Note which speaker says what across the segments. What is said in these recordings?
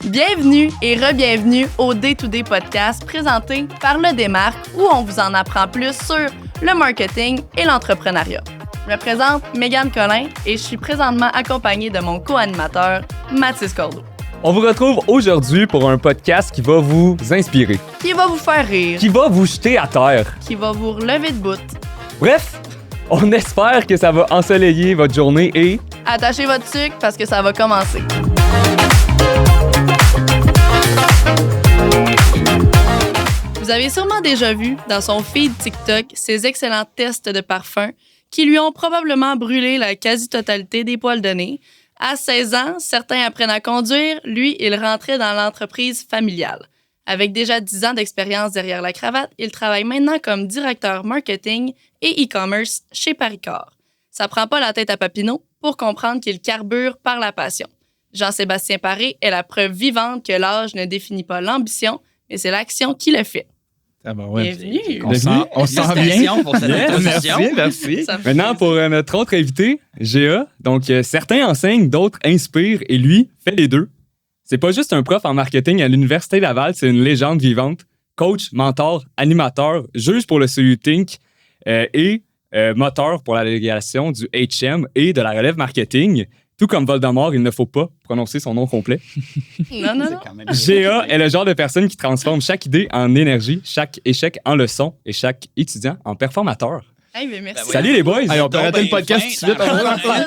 Speaker 1: Bienvenue et re-bienvenue au Day-to-Day podcast présenté par Le Démarque où on vous en apprend plus sur le marketing et l'entrepreneuriat. Je me présente Mégane Collin et je suis présentement accompagnée de mon co-animateur Mathis Cordeau.
Speaker 2: On vous retrouve aujourd'hui pour un podcast qui va vous inspirer,
Speaker 1: Qui va vous faire rire,
Speaker 2: qui va vous jeter à terre.
Speaker 1: qui va vous relever de bout.
Speaker 2: Bref, on espère que ça va ensoleiller votre journée et...
Speaker 1: Attachez votre sucre parce que ça va commencer. Vous avez sûrement déjà vu dans son feed TikTok ces excellents tests de parfum qui lui ont probablement brûlé la quasi-totalité des poils de nez. À 16 ans, certains apprennent à conduire. Lui, il rentrait dans l'entreprise familiale. Avec déjà 10 ans d'expérience derrière la cravate, il travaille maintenant comme directeur marketing et e-commerce chez Paricord. Ça prend pas la tête à Papineau pour comprendre qu'il carbure par la passion. Jean-Sébastien Paré est la preuve vivante que l'âge ne définit pas l'ambition, mais c'est l'action qui le fait.
Speaker 3: Ah ben ouais.
Speaker 1: Bienvenue.
Speaker 3: On sent bien.
Speaker 4: Pour cette introduction.
Speaker 2: Merci.
Speaker 1: Ça me fait
Speaker 2: Maintenant, pour
Speaker 1: plaisir.
Speaker 2: notre autre invité, Géa. Donc, certains enseignent, d'autres inspirent et lui fait les deux. C'est pas juste un prof en marketing à l'Université Laval, c'est une légende vivante. Coach, mentor, animateur, juge pour le CU Think et moteur pour la délégation du HM et de la relève marketing. Tout comme Voldemort, il ne faut pas prononcer son nom complet.
Speaker 1: Non, non,
Speaker 4: C'est
Speaker 1: non.
Speaker 4: quand même
Speaker 2: Géa est le genre de personne qui transforme chaque idée en énergie, chaque échec en leçon et chaque étudiant en performateur.
Speaker 1: Hey, mais merci.
Speaker 4: Ben oui.
Speaker 2: Salut les boys!
Speaker 3: Hey, on peut arrêter le podcast tout de suite.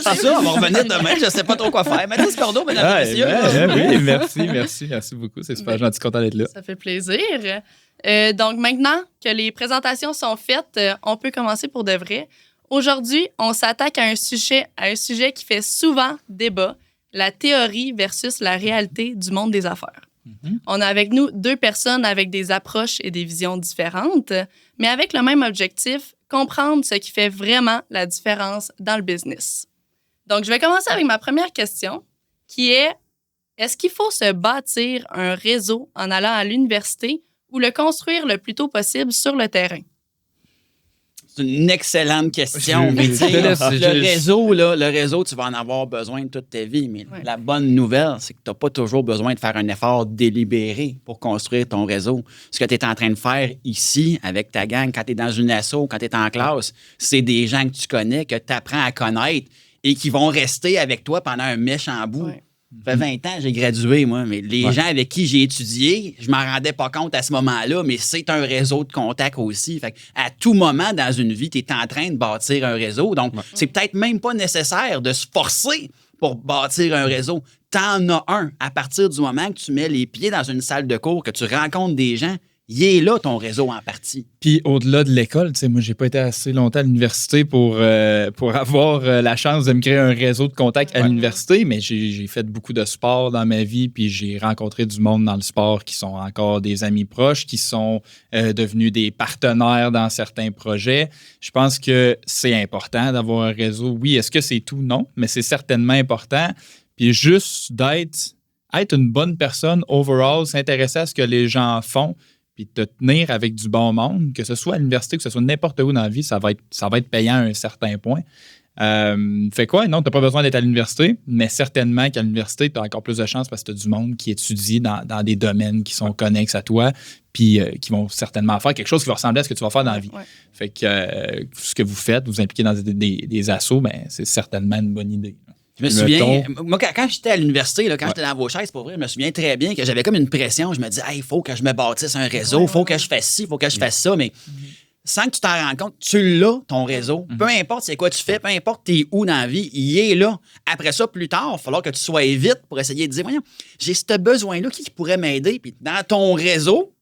Speaker 4: C'est ça, on va revenir demain, je sais pas trop quoi faire. Mathis Cordeau, mesdames et messieurs.
Speaker 3: Merci beaucoup. C'est super gentil, content d'être là.
Speaker 1: Ça fait plaisir. Donc maintenant que les présentations sont faites, on peut commencer pour de vrai. Aujourd'hui, on s'attaque à un sujet qui fait souvent débat, la théorie versus la réalité du monde des affaires. On a avec nous deux personnes avec des approches et des visions différentes, mais avec le même objectif, comprendre ce qui fait vraiment la différence dans le business. Donc, je vais commencer avec ma première question, qui est, est-ce qu'il faut se bâtir un réseau en allant à l'université ou le construire le plus tôt possible sur le terrain?
Speaker 4: C'est une excellente question. Mais tu sais, le réseau, tu vas en avoir besoin toute ta vie. Mais
Speaker 1: Ouais.
Speaker 4: la bonne nouvelle, c'est que tu n'as pas toujours besoin de faire un effort délibéré pour construire ton réseau. Ce que tu es en train de faire ici avec ta gang, quand tu es dans une asso, quand tu es en classe, c'est des gens que tu connais, que tu apprends à connaître et qui vont rester avec toi pendant un méchant bout.
Speaker 1: Ouais.
Speaker 4: Ça fait 20 ans, j'ai gradué, moi, mais les gens avec qui j'ai étudié, je m'en rendais pas compte à ce moment-là, mais c'est un réseau de contacts aussi. Fait à tout moment dans une vie, tu es en train de bâtir un réseau. Donc, c'est peut-être même pas nécessaire de se forcer pour bâtir un réseau. T'en as un. À partir du moment que tu mets les pieds dans une salle de cours, que tu rencontres des gens, il est là ton réseau en partie.
Speaker 3: Puis au-delà de l'école, tu sais, moi, j'ai pas été assez longtemps à l'université pour avoir la chance de me créer un réseau de contacts à l'université, mais j'ai fait beaucoup de sport dans ma vie, puis j'ai rencontré du monde dans le sport qui sont encore des amis proches, qui sont devenus des partenaires dans certains projets. Je pense que c'est important d'avoir un réseau. Oui, est-ce que c'est tout? Non, mais c'est certainement important. Puis juste être une bonne personne overall, s'intéresser à ce que les gens font, puis te tenir avec du bon monde, que ce soit à l'université, que ce soit n'importe où dans la vie, ça va être payant à un certain point. Fait quoi? Non, tu n'as pas besoin d'être à l'université, mais certainement qu'à l'université, tu as encore plus de chance parce que tu as du monde qui étudie dans des domaines qui sont connexes à toi, puis qui vont certainement faire quelque chose qui va ressembler à ce que tu vas faire dans la vie.
Speaker 1: Ouais.
Speaker 3: Fait que ce que vous faites, vous impliquez dans des assos, ben, c'est certainement une bonne idée.
Speaker 4: Je me souviens, moi, quand j'étais à l'université, là, quand j'étais dans vos chaises, pour vrai, je me souviens très bien que j'avais comme une pression. Je me disais, il faut que je me bâtisse un réseau, il faut que je fasse ci, il faut que je fasse ça. Mais sans que tu t'en rendes compte, tu l'as, ton réseau. Peu importe c'est quoi tu fais, peu importe t'es où dans la vie, il est là. Après ça, plus tard, il va falloir que tu sois vite pour essayer de dire, voyons, j'ai ce besoin-là, qui pourrait m'aider? Puis dans ton réseau,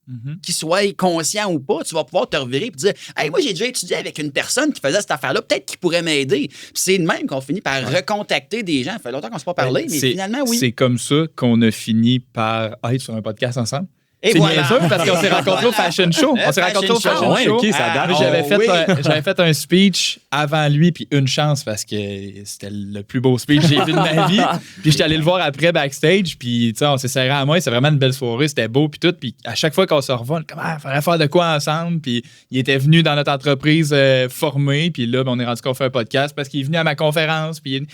Speaker 4: qu'il soit conscient ou pas, tu vas pouvoir te revirer et dire hey, moi, j'ai déjà étudié avec une personne qui faisait cette affaire-là, peut-être qu'il pourrait m'aider. Puis c'est de même qu'on finit par recontacter des gens. Ça fait longtemps qu'on ne s'est pas parlé, mais finalement, oui.
Speaker 3: C'est comme ça qu'on a fini par être sur un podcast ensemble.
Speaker 4: Et
Speaker 3: C'est
Speaker 4: voilà.
Speaker 3: niaiseux parce qu'on s'est rencontrés au Fashion Show. On s'est rencontrés au Fashion
Speaker 2: Ouais,
Speaker 3: Show.
Speaker 2: ok, ça date.
Speaker 3: J'avais fait un speech avant lui, puis une chance parce que c'était le plus beau speech que j'ai vu de ma vie. Puis j'étais allé le voir après backstage, puis on s'est serré à moi. C'était vraiment une belle soirée, c'était beau, puis tout. Puis à chaque fois qu'on se revoit, il fallait faire de quoi ensemble. Puis il était venu dans notre entreprise formée, puis là, on est rendu qu'on fait un podcast parce qu'il est venu à ma conférence. Puis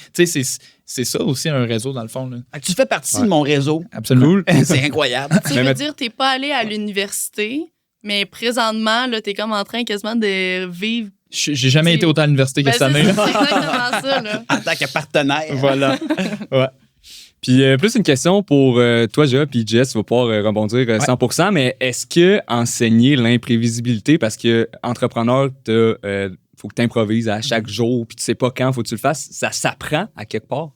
Speaker 3: c'est ça aussi un réseau, dans le fond. Là.
Speaker 4: Fait que tu fais partie de mon réseau.
Speaker 3: Absolument.
Speaker 2: Cool.
Speaker 4: C'est incroyable.
Speaker 1: Tu veux dire, t'es pas allé à l'université, mais présentement, là, t'es comme en train quasiment de vivre.
Speaker 3: J'ai jamais été autant à l'université que cette année.
Speaker 1: C'est exactement ça, là.
Speaker 4: En tant que partenaire.
Speaker 3: Voilà. Ouais.
Speaker 2: Puis plus une question pour toi, Géa, puis Jess, tu vas pouvoir rebondir 100%, mais est-ce que enseigner l'imprévisibilité, parce que entrepreneur, faut que tu improvises à chaque jour, puis tu sais pas quand faut que tu le fasses, ça s'apprend à quelque part?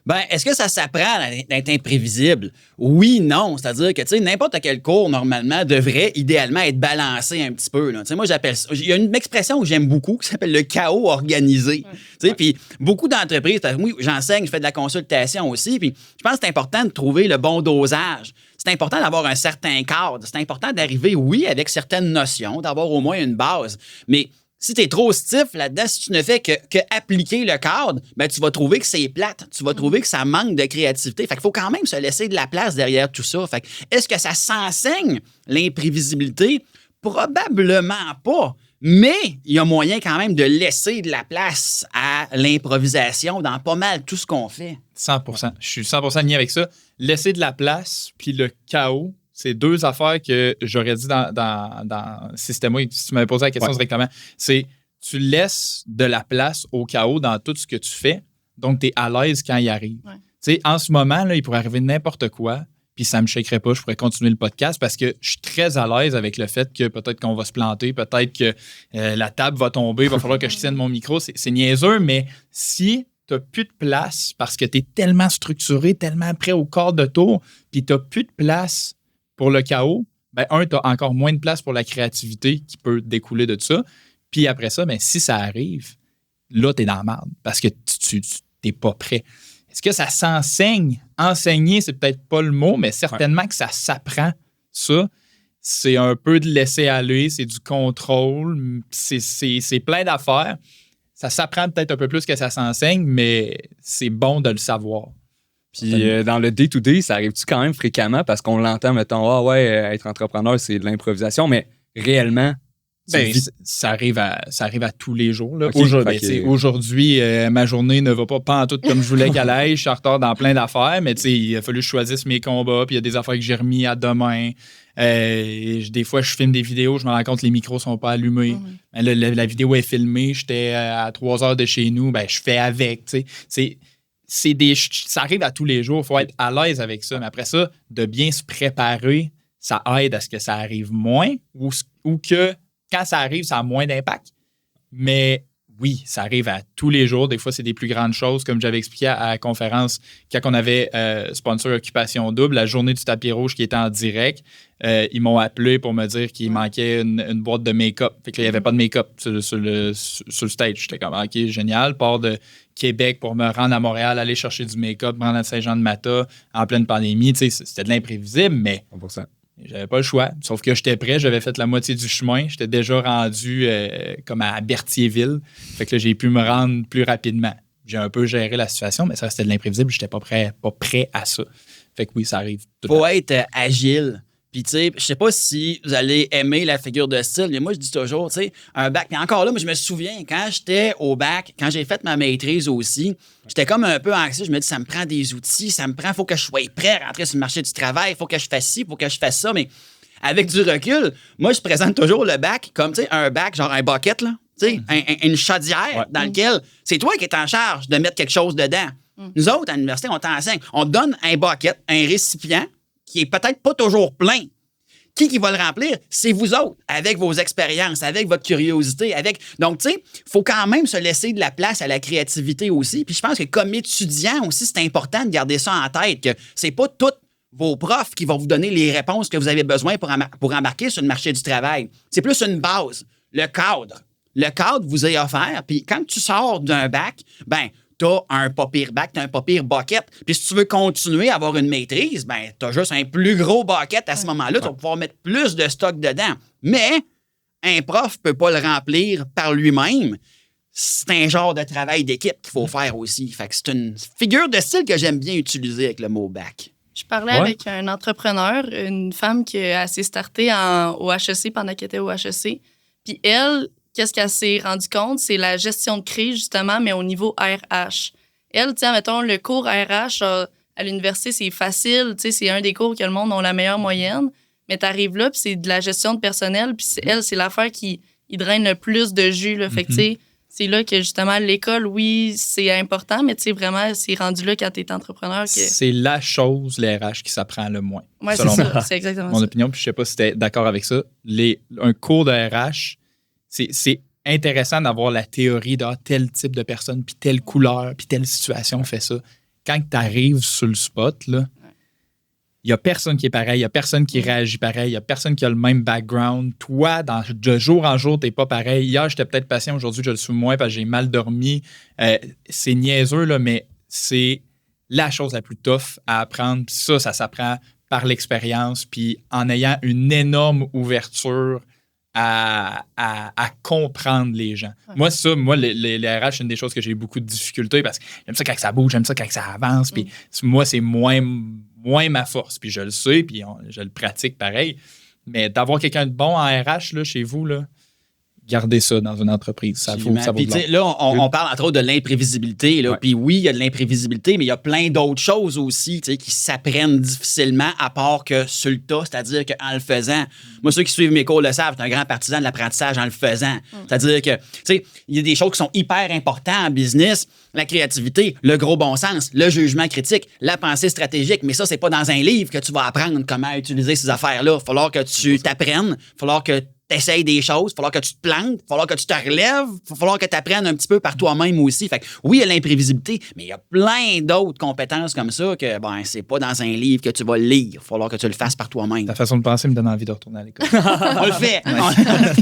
Speaker 4: Ben, est-ce que ça s'apprend d'être imprévisible? Oui, non. C'est-à-dire que, tu sais, n'importe quel cours, normalement, devrait idéalement être balancé un petit peu. Tu sais, moi, j'appelle ça. Il y a une expression que j'aime beaucoup qui s'appelle le chaos organisé. Tu sais, puis beaucoup d'entreprises, oui, j'enseigne, je fais de la consultation aussi, puis je pense que c'est important de trouver le bon dosage. C'est important d'avoir un certain cadre. C'est important d'arriver, oui, avec certaines notions, d'avoir au moins une base. Mais si tu es trop stiff là-dedans, si tu ne fais que appliquer le cadre, ben tu vas trouver que c'est plate. Tu vas trouver que ça manque de créativité. Fait qu'il faut quand même se laisser de la place derrière tout ça. Fait que, est-ce que ça s'enseigne, l'imprévisibilité? Probablement pas. Mais il y a moyen quand même de laisser de la place à l'improvisation dans pas mal tout ce qu'on fait.
Speaker 3: 100%. Je suis 100% aligné avec ça. Laisser de la place, puis le chaos, c'est deux affaires que j'aurais dit si c'était moi, si tu m'avais posé la question directement. C'est tu laisses de la place au chaos dans tout ce que tu fais, donc tu es à l'aise quand il arrive.
Speaker 1: Ouais.
Speaker 3: Tu sais, en ce moment, là, il pourrait arriver n'importe quoi, puis ça ne me shakerait pas, je pourrais continuer le podcast parce que je suis très à l'aise avec le fait que peut-être qu'on va se planter, peut-être que la table va tomber, il va falloir que je tienne mon micro. C'est niaiseux, mais si tu n'as plus de place parce que tu es tellement structuré, tellement prêt au quart de tour, puis tu n'as plus de place pour le chaos, ben tu as encore moins de place pour la créativité qui peut découler de tout ça. Puis après ça, ben, si ça arrive, là, tu es dans la merde parce que tu n'es pas prêt. Est-ce que ça s'enseigne? Enseigner, c'est peut-être pas le mot, mais certainement que ça s'apprend, ça. C'est un peu de laisser aller, c'est du contrôle, c'est plein d'affaires. Ça s'apprend peut-être un peu plus que ça s'enseigne, mais c'est bon de le savoir.
Speaker 2: Puis dans le day-to-day, ça arrive-tu quand même fréquemment parce qu'on l'entend, mettons, être entrepreneur, c'est de l'improvisation, mais réellement,
Speaker 3: ça arrive à tous les jours. Là.
Speaker 2: Okay,
Speaker 3: Aujourd'hui, ma journée ne va pas en tout comme je voulais qu'elle aille. Je suis en retard dans plein d'affaires, mais il a fallu que je choisisse mes combats, puis il y a des affaires que j'ai remis à demain. Des fois, je filme des vidéos, je me rends compte que les micros ne sont pas allumés. La vidéo est filmée, j'étais à 3 heures de chez nous, ben, je fais avec. Ça arrive à tous les jours, il faut être à l'aise avec ça. Mais après ça, de bien se préparer, ça aide à ce que ça arrive moins ou que quand ça arrive, ça a moins d'impact. Mais oui, ça arrive à tous les jours. Des fois, c'est des plus grandes choses, comme j'avais expliqué à la conférence quand on avait sponsor Occupation Double, la journée du tapis rouge qui était en direct. Ils m'ont appelé pour me dire qu'il manquait une boîte de make-up. Fait qu'il n'y avait pas de make-up sur le stage. J'étais comme, OK, génial. Pars de Québec pour me rendre à Montréal, aller chercher du make-up, me rendre à Saint-Jean-de-Mata en pleine pandémie. C'était de l'imprévisible, mais
Speaker 2: 100%.
Speaker 3: J'avais pas le choix. Sauf que j'étais prêt, j'avais fait la moitié du chemin. J'étais déjà rendu comme à Berthierville. Fait que là, j'ai pu me rendre plus rapidement. J'ai un peu géré la situation, mais ça restait de l'imprévisible. J'étais pas prêt à ça. Fait que oui, ça arrive.
Speaker 4: Faut être agile. Puis, tu sais, je sais pas si vous allez aimer la figure de style, mais moi, je dis toujours, tu sais, un bac. Mais encore là, moi, je me souviens, quand j'étais au bac, quand j'ai fait ma maîtrise aussi, j'étais comme un peu anxieux. Je me dis, ça me prend des outils, faut que je sois prêt à rentrer sur le marché du travail, faut que je fasse ci, faut que je fasse ça. Mais avec du recul, moi, je présente toujours le bac comme, tu sais, un bac, genre un bucket, là, tu sais, une chaudière dans lequel c'est toi qui es en charge de mettre quelque chose dedans. Nous autres, à l'université, on t'enseigne. On te donne un bucket, un récipient, qui est peut-être pas toujours plein. Qui va le remplir? C'est vous autres, avec vos expériences, avec votre curiosité, Donc, tu sais, il faut quand même se laisser de la place à la créativité aussi. Puis je pense que comme étudiant aussi, c'est important de garder ça en tête, que c'est pas tous vos profs qui vont vous donner les réponses que vous avez besoin pour embarquer sur le marché du travail. C'est plus une base, le cadre. Le cadre vous est offert, puis quand tu sors d'un bac, ben t'as un pas pire bac, t'as un pas pire bucket. Puis si tu veux continuer à avoir une maîtrise, ben t'as juste un plus gros bucket à ce moment-là. Tu vas pouvoir mettre plus de stock dedans. Mais un prof peut pas le remplir par lui-même. C'est un genre de travail d'équipe qu'il faut faire aussi. Fait que c'est une figure de style que j'aime bien utiliser avec le mot bac.
Speaker 1: Je parlais avec un entrepreneur, une femme qui s'est startée au HEC pendant qu'elle était au HEC. Puis elle, qu'est-ce qu'elle s'est rendue compte? C'est la gestion de crise, justement, mais au niveau RH. Elle, tu sais, mettons, le cours RH à l'université, c'est facile. Tu sais, c'est un des cours que le monde a la meilleure moyenne. Mais tu arrives là, puis c'est de la gestion de personnel. Puis elle, c'est l'affaire qui draine le plus de jus. Là. Fait que, tu sais, c'est là que, justement, l'école, oui, c'est important, mais tu sais, vraiment, c'est rendu là quand tu es entrepreneur.
Speaker 3: C'est la chose, les RH, qui s'apprend le moins.
Speaker 1: Oui, c'est ça. C'est exactement
Speaker 3: mon
Speaker 1: ça.
Speaker 3: opinion, puis je sais pas si tu es d'accord avec ça. Un cours de RH, c'est intéressant d'avoir la théorie de tel type de personne, puis telle couleur, puis telle situation fait ça. Quand tu arrives sur le spot, là, il n'y a personne qui est pareil, il n'y a personne qui réagit pareil, il n'y a personne qui a le même background. Toi, de jour en jour, tu n'es pas pareil. Hier, j'étais peut-être patient, aujourd'hui, je le suis moins parce que j'ai mal dormi. C'est niaiseux, là, mais c'est la chose la plus tough à apprendre. Puis ça s'apprend par l'expérience, puis en ayant une énorme ouverture à comprendre les gens. Okay. Moi, les RH, c'est une des choses que j'ai beaucoup de difficultés parce que j'aime ça quand ça bouge, j'aime ça quand ça avance. Puis moi, c'est moins ma force. Puis je le sais, puis je le pratique pareil. Mais d'avoir quelqu'un de bon en RH là, chez vous, là, gardez ça dans une entreprise. Ça vaut de
Speaker 4: là, on parle entre autres de l'imprévisibilité. Puis oui, il y a de l'imprévisibilité, mais il y a plein d'autres choses aussi qui s'apprennent difficilement à part que sur le tas, c'est-à-dire qu'en le faisant. Moi, ceux qui suivent mes cours le savent, je suis un grand partisan de l'apprentissage en le faisant. C'est-à-dire que, il y a des choses qui sont hyper importantes en business. La créativité, le gros bon sens, le jugement critique, la pensée stratégique. Mais ça, c'est pas dans un livre que tu vas apprendre comment utiliser ces affaires-là. Il va falloir que tu t'apprennes. Il va falloir que tu essayes des choses. Il va falloir que tu te plantes. Il va falloir que tu te relèves. Il va falloir que tu apprennes un petit peu par toi-même aussi. Fait que oui, il y a l'imprévisibilité, mais il y a plein d'autres compétences comme ça que c'est pas dans un livre que tu vas lire. Il va falloir que tu le fasses par toi-même.
Speaker 3: Ta façon de penser me donne envie de retourner à l'école.
Speaker 4: On le fait.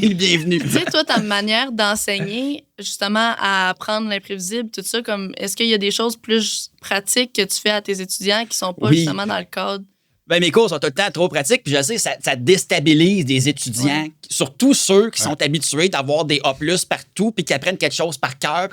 Speaker 4: T'es le bienvenu.
Speaker 1: Tu sais, toi, ta manière d'enseigner justement à apprendre l'imprévisible, tout ça, comme est-ce qu'il y a des choses plus pratiques que tu fais à tes étudiants qui sont pas justement dans le cadre?
Speaker 4: Mes cours sont tout le temps trop pratiques, puis je sais, ça déstabilise des étudiants, surtout ceux qui sont habitués d'avoir des A+ partout, puis qui apprennent quelque chose par cœur.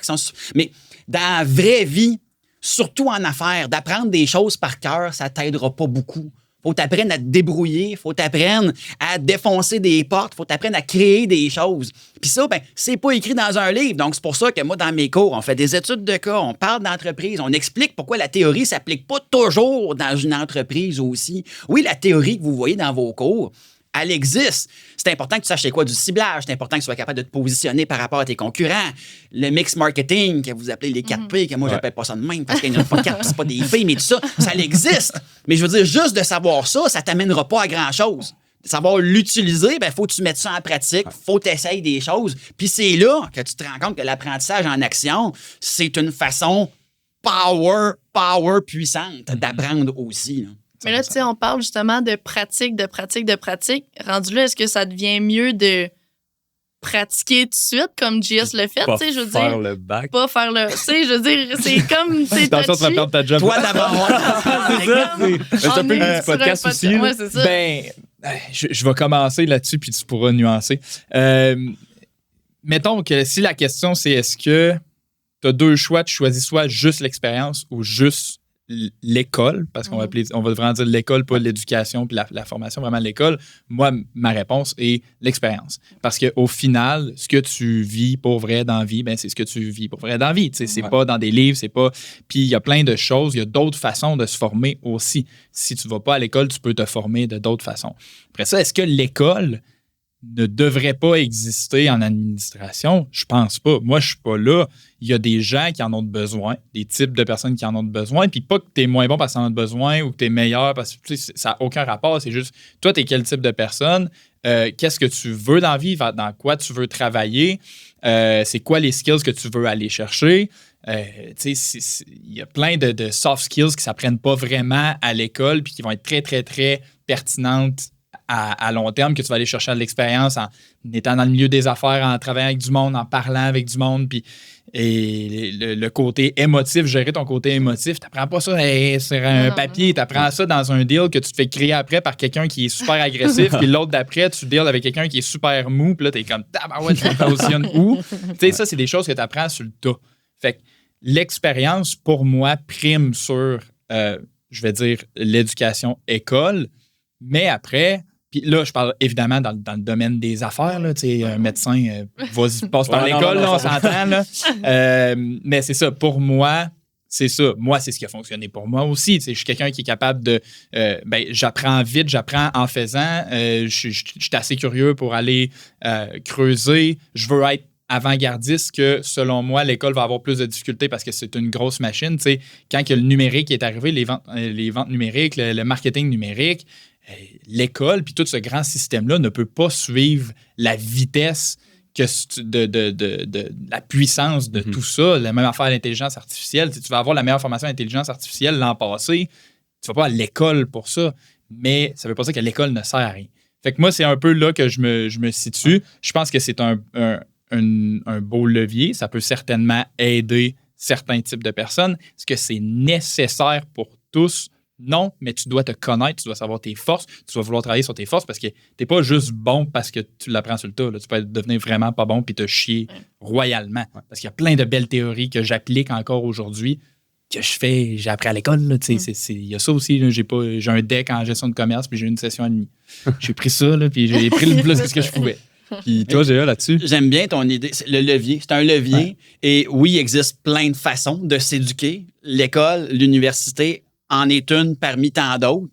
Speaker 4: Mais dans la vraie vie, surtout en affaires, d'apprendre des choses par cœur, ça t'aidera pas beaucoup. Faut t'apprendre à te débrouiller, faut t'apprendre à défoncer des portes, faut t'apprendre à créer des choses. Puis ça, c'est pas écrit dans un livre. Donc, c'est pour ça que moi, dans mes cours, on fait des études de cas, on parle d'entreprise, on explique pourquoi la théorie s'applique pas toujours dans une entreprise aussi. Oui, la théorie que vous voyez dans vos cours, elle existe. C'est important que tu saches c'est quoi du ciblage. C'est important que tu sois capable de te positionner par rapport à tes concurrents. Le mix marketing, que vous appelez les 4P, que moi, j'appelle pas ça de même parce qu'il n'y en a pas 4, c'est pas des P, mais tout ça, ça existe. Mais je veux dire, juste de savoir ça, ça t'amènera pas à grand-chose. De savoir l'utiliser, il faut que tu mettes ça en pratique, faut que tu essayes des choses. Puis c'est là que tu te rends compte que l'apprentissage en action, c'est une façon power puissante d'apprendre aussi. Là.
Speaker 1: Mais là, tu sais, on parle justement de pratique. Rendu là, est-ce que ça devient mieux de pratiquer tout de suite, comme JS le fait?
Speaker 2: Pas
Speaker 1: je veux
Speaker 2: faire
Speaker 1: dire,
Speaker 2: le bac.
Speaker 1: pas faire le... Tu sais, je veux dire, c'est comme...
Speaker 3: Attention, tu vas perdre ta job.
Speaker 4: Toi, d'abord.
Speaker 2: C'est un peu le podcast aussi.
Speaker 1: Ouais, c'est ça.
Speaker 3: Je vais commencer là-dessus, puis tu pourras nuancer. Mettons que si la question, c'est est-ce que tu as deux choix, tu choisis soit juste l'expérience ou juste l'école, parce qu'on va vraiment dire l'école, pas l'éducation puis la formation, vraiment l'école. Moi, ma réponse est l'expérience. Parce qu'au final, ce que tu vis pour vrai dans la vie, c'est ce que tu vis pour vrai dans la vie. C'est pas dans des livres, c'est pas... Puis il y a plein de choses, il y a d'autres façons de se former aussi. Si tu vas pas à l'école, tu peux te former de d'autres façons. Après ça, est-ce que l'école ne devrait pas exister en administration? Je pense pas. Moi, je suis pas là. Il y a des gens qui en ont besoin, des types de personnes qui en ont besoin, puis pas que tu es moins bon parce que tu en as besoin ou que tu es meilleur parce que ça n'a aucun rapport. C'est juste, toi, tu es quel type de personne? Qu'est-ce que tu veux dans la vie? Dans quoi tu veux travailler? C'est quoi les skills que tu veux aller chercher? Il y a plein de soft skills qui ne s'apprennent pas vraiment à l'école puis qui vont être très, très, très pertinentes à long terme, que tu vas aller chercher de l'expérience en étant dans le milieu des affaires, en travaillant avec du monde, en parlant avec du monde, puis le côté émotif, gérer ton côté émotif, tu n'apprends pas ça sur un papier, tu apprends ça dans un deal que tu te fais créer après par quelqu'un qui est super agressif, puis l'autre d'après, tu deals avec quelqu'un qui est super mou, puis là, tu es comme, ouais, tu me positionnes où? Tu sais, ça, c'est des choses que tu apprends sur le tas. Fait que l'expérience, pour moi, prime sur, je vais dire, l'éducation école, mais après... Puis là, je parle évidemment dans le domaine des affaires. Là, un médecin passe par l'école, là, on s'entend. Là. Mais c'est ça, pour moi, c'est ça. Moi, c'est ce qui a fonctionné pour moi aussi. Je suis quelqu'un qui est capable de... j'apprends vite, j'apprends en faisant. Je suis assez curieux pour aller creuser. Je veux être avant-gardiste que, selon moi, l'école va avoir plus de difficultés parce que c'est une grosse machine. T'sais, quand que le numérique est arrivé, les ventes numériques, le marketing numérique, l'école puis tout ce grand système-là ne peut pas suivre la vitesse de la puissance de tout ça. La même affaire à l'intelligence artificielle. Tu vas avoir la meilleure formation d'intelligence artificielle l'an passé. Tu vas pas à l'école pour ça. Mais ça veut pas dire que l'école ne sert à rien. Fait que moi, c'est un peu là que je me situe. Je pense que c'est un beau levier. Ça peut certainement aider certains types de personnes. Est-ce que c'est nécessaire pour tous? Non, mais tu dois te connaître, tu dois savoir tes forces, tu dois vouloir travailler sur tes forces parce que tu n'es pas juste bon parce que tu l'apprends sur le tas. Là. Tu peux devenir vraiment pas bon puis te chier royalement. Parce qu'il y a plein de belles théories que j'applique encore aujourd'hui, que j'ai appris à l'école. Il y a ça aussi. Là. J'ai un deck en gestion de commerce puis j'ai une session et demie. J'ai pris ça là, puis j'ai pris le plus que ce que je pouvais.
Speaker 2: Puis toi, Géa, là-dessus?
Speaker 4: J'aime bien ton idée. C'est le levier. C'est un levier. Ouais. Et oui, il existe plein de façons de s'éduquer. L'école, l'université en est une parmi tant d'autres.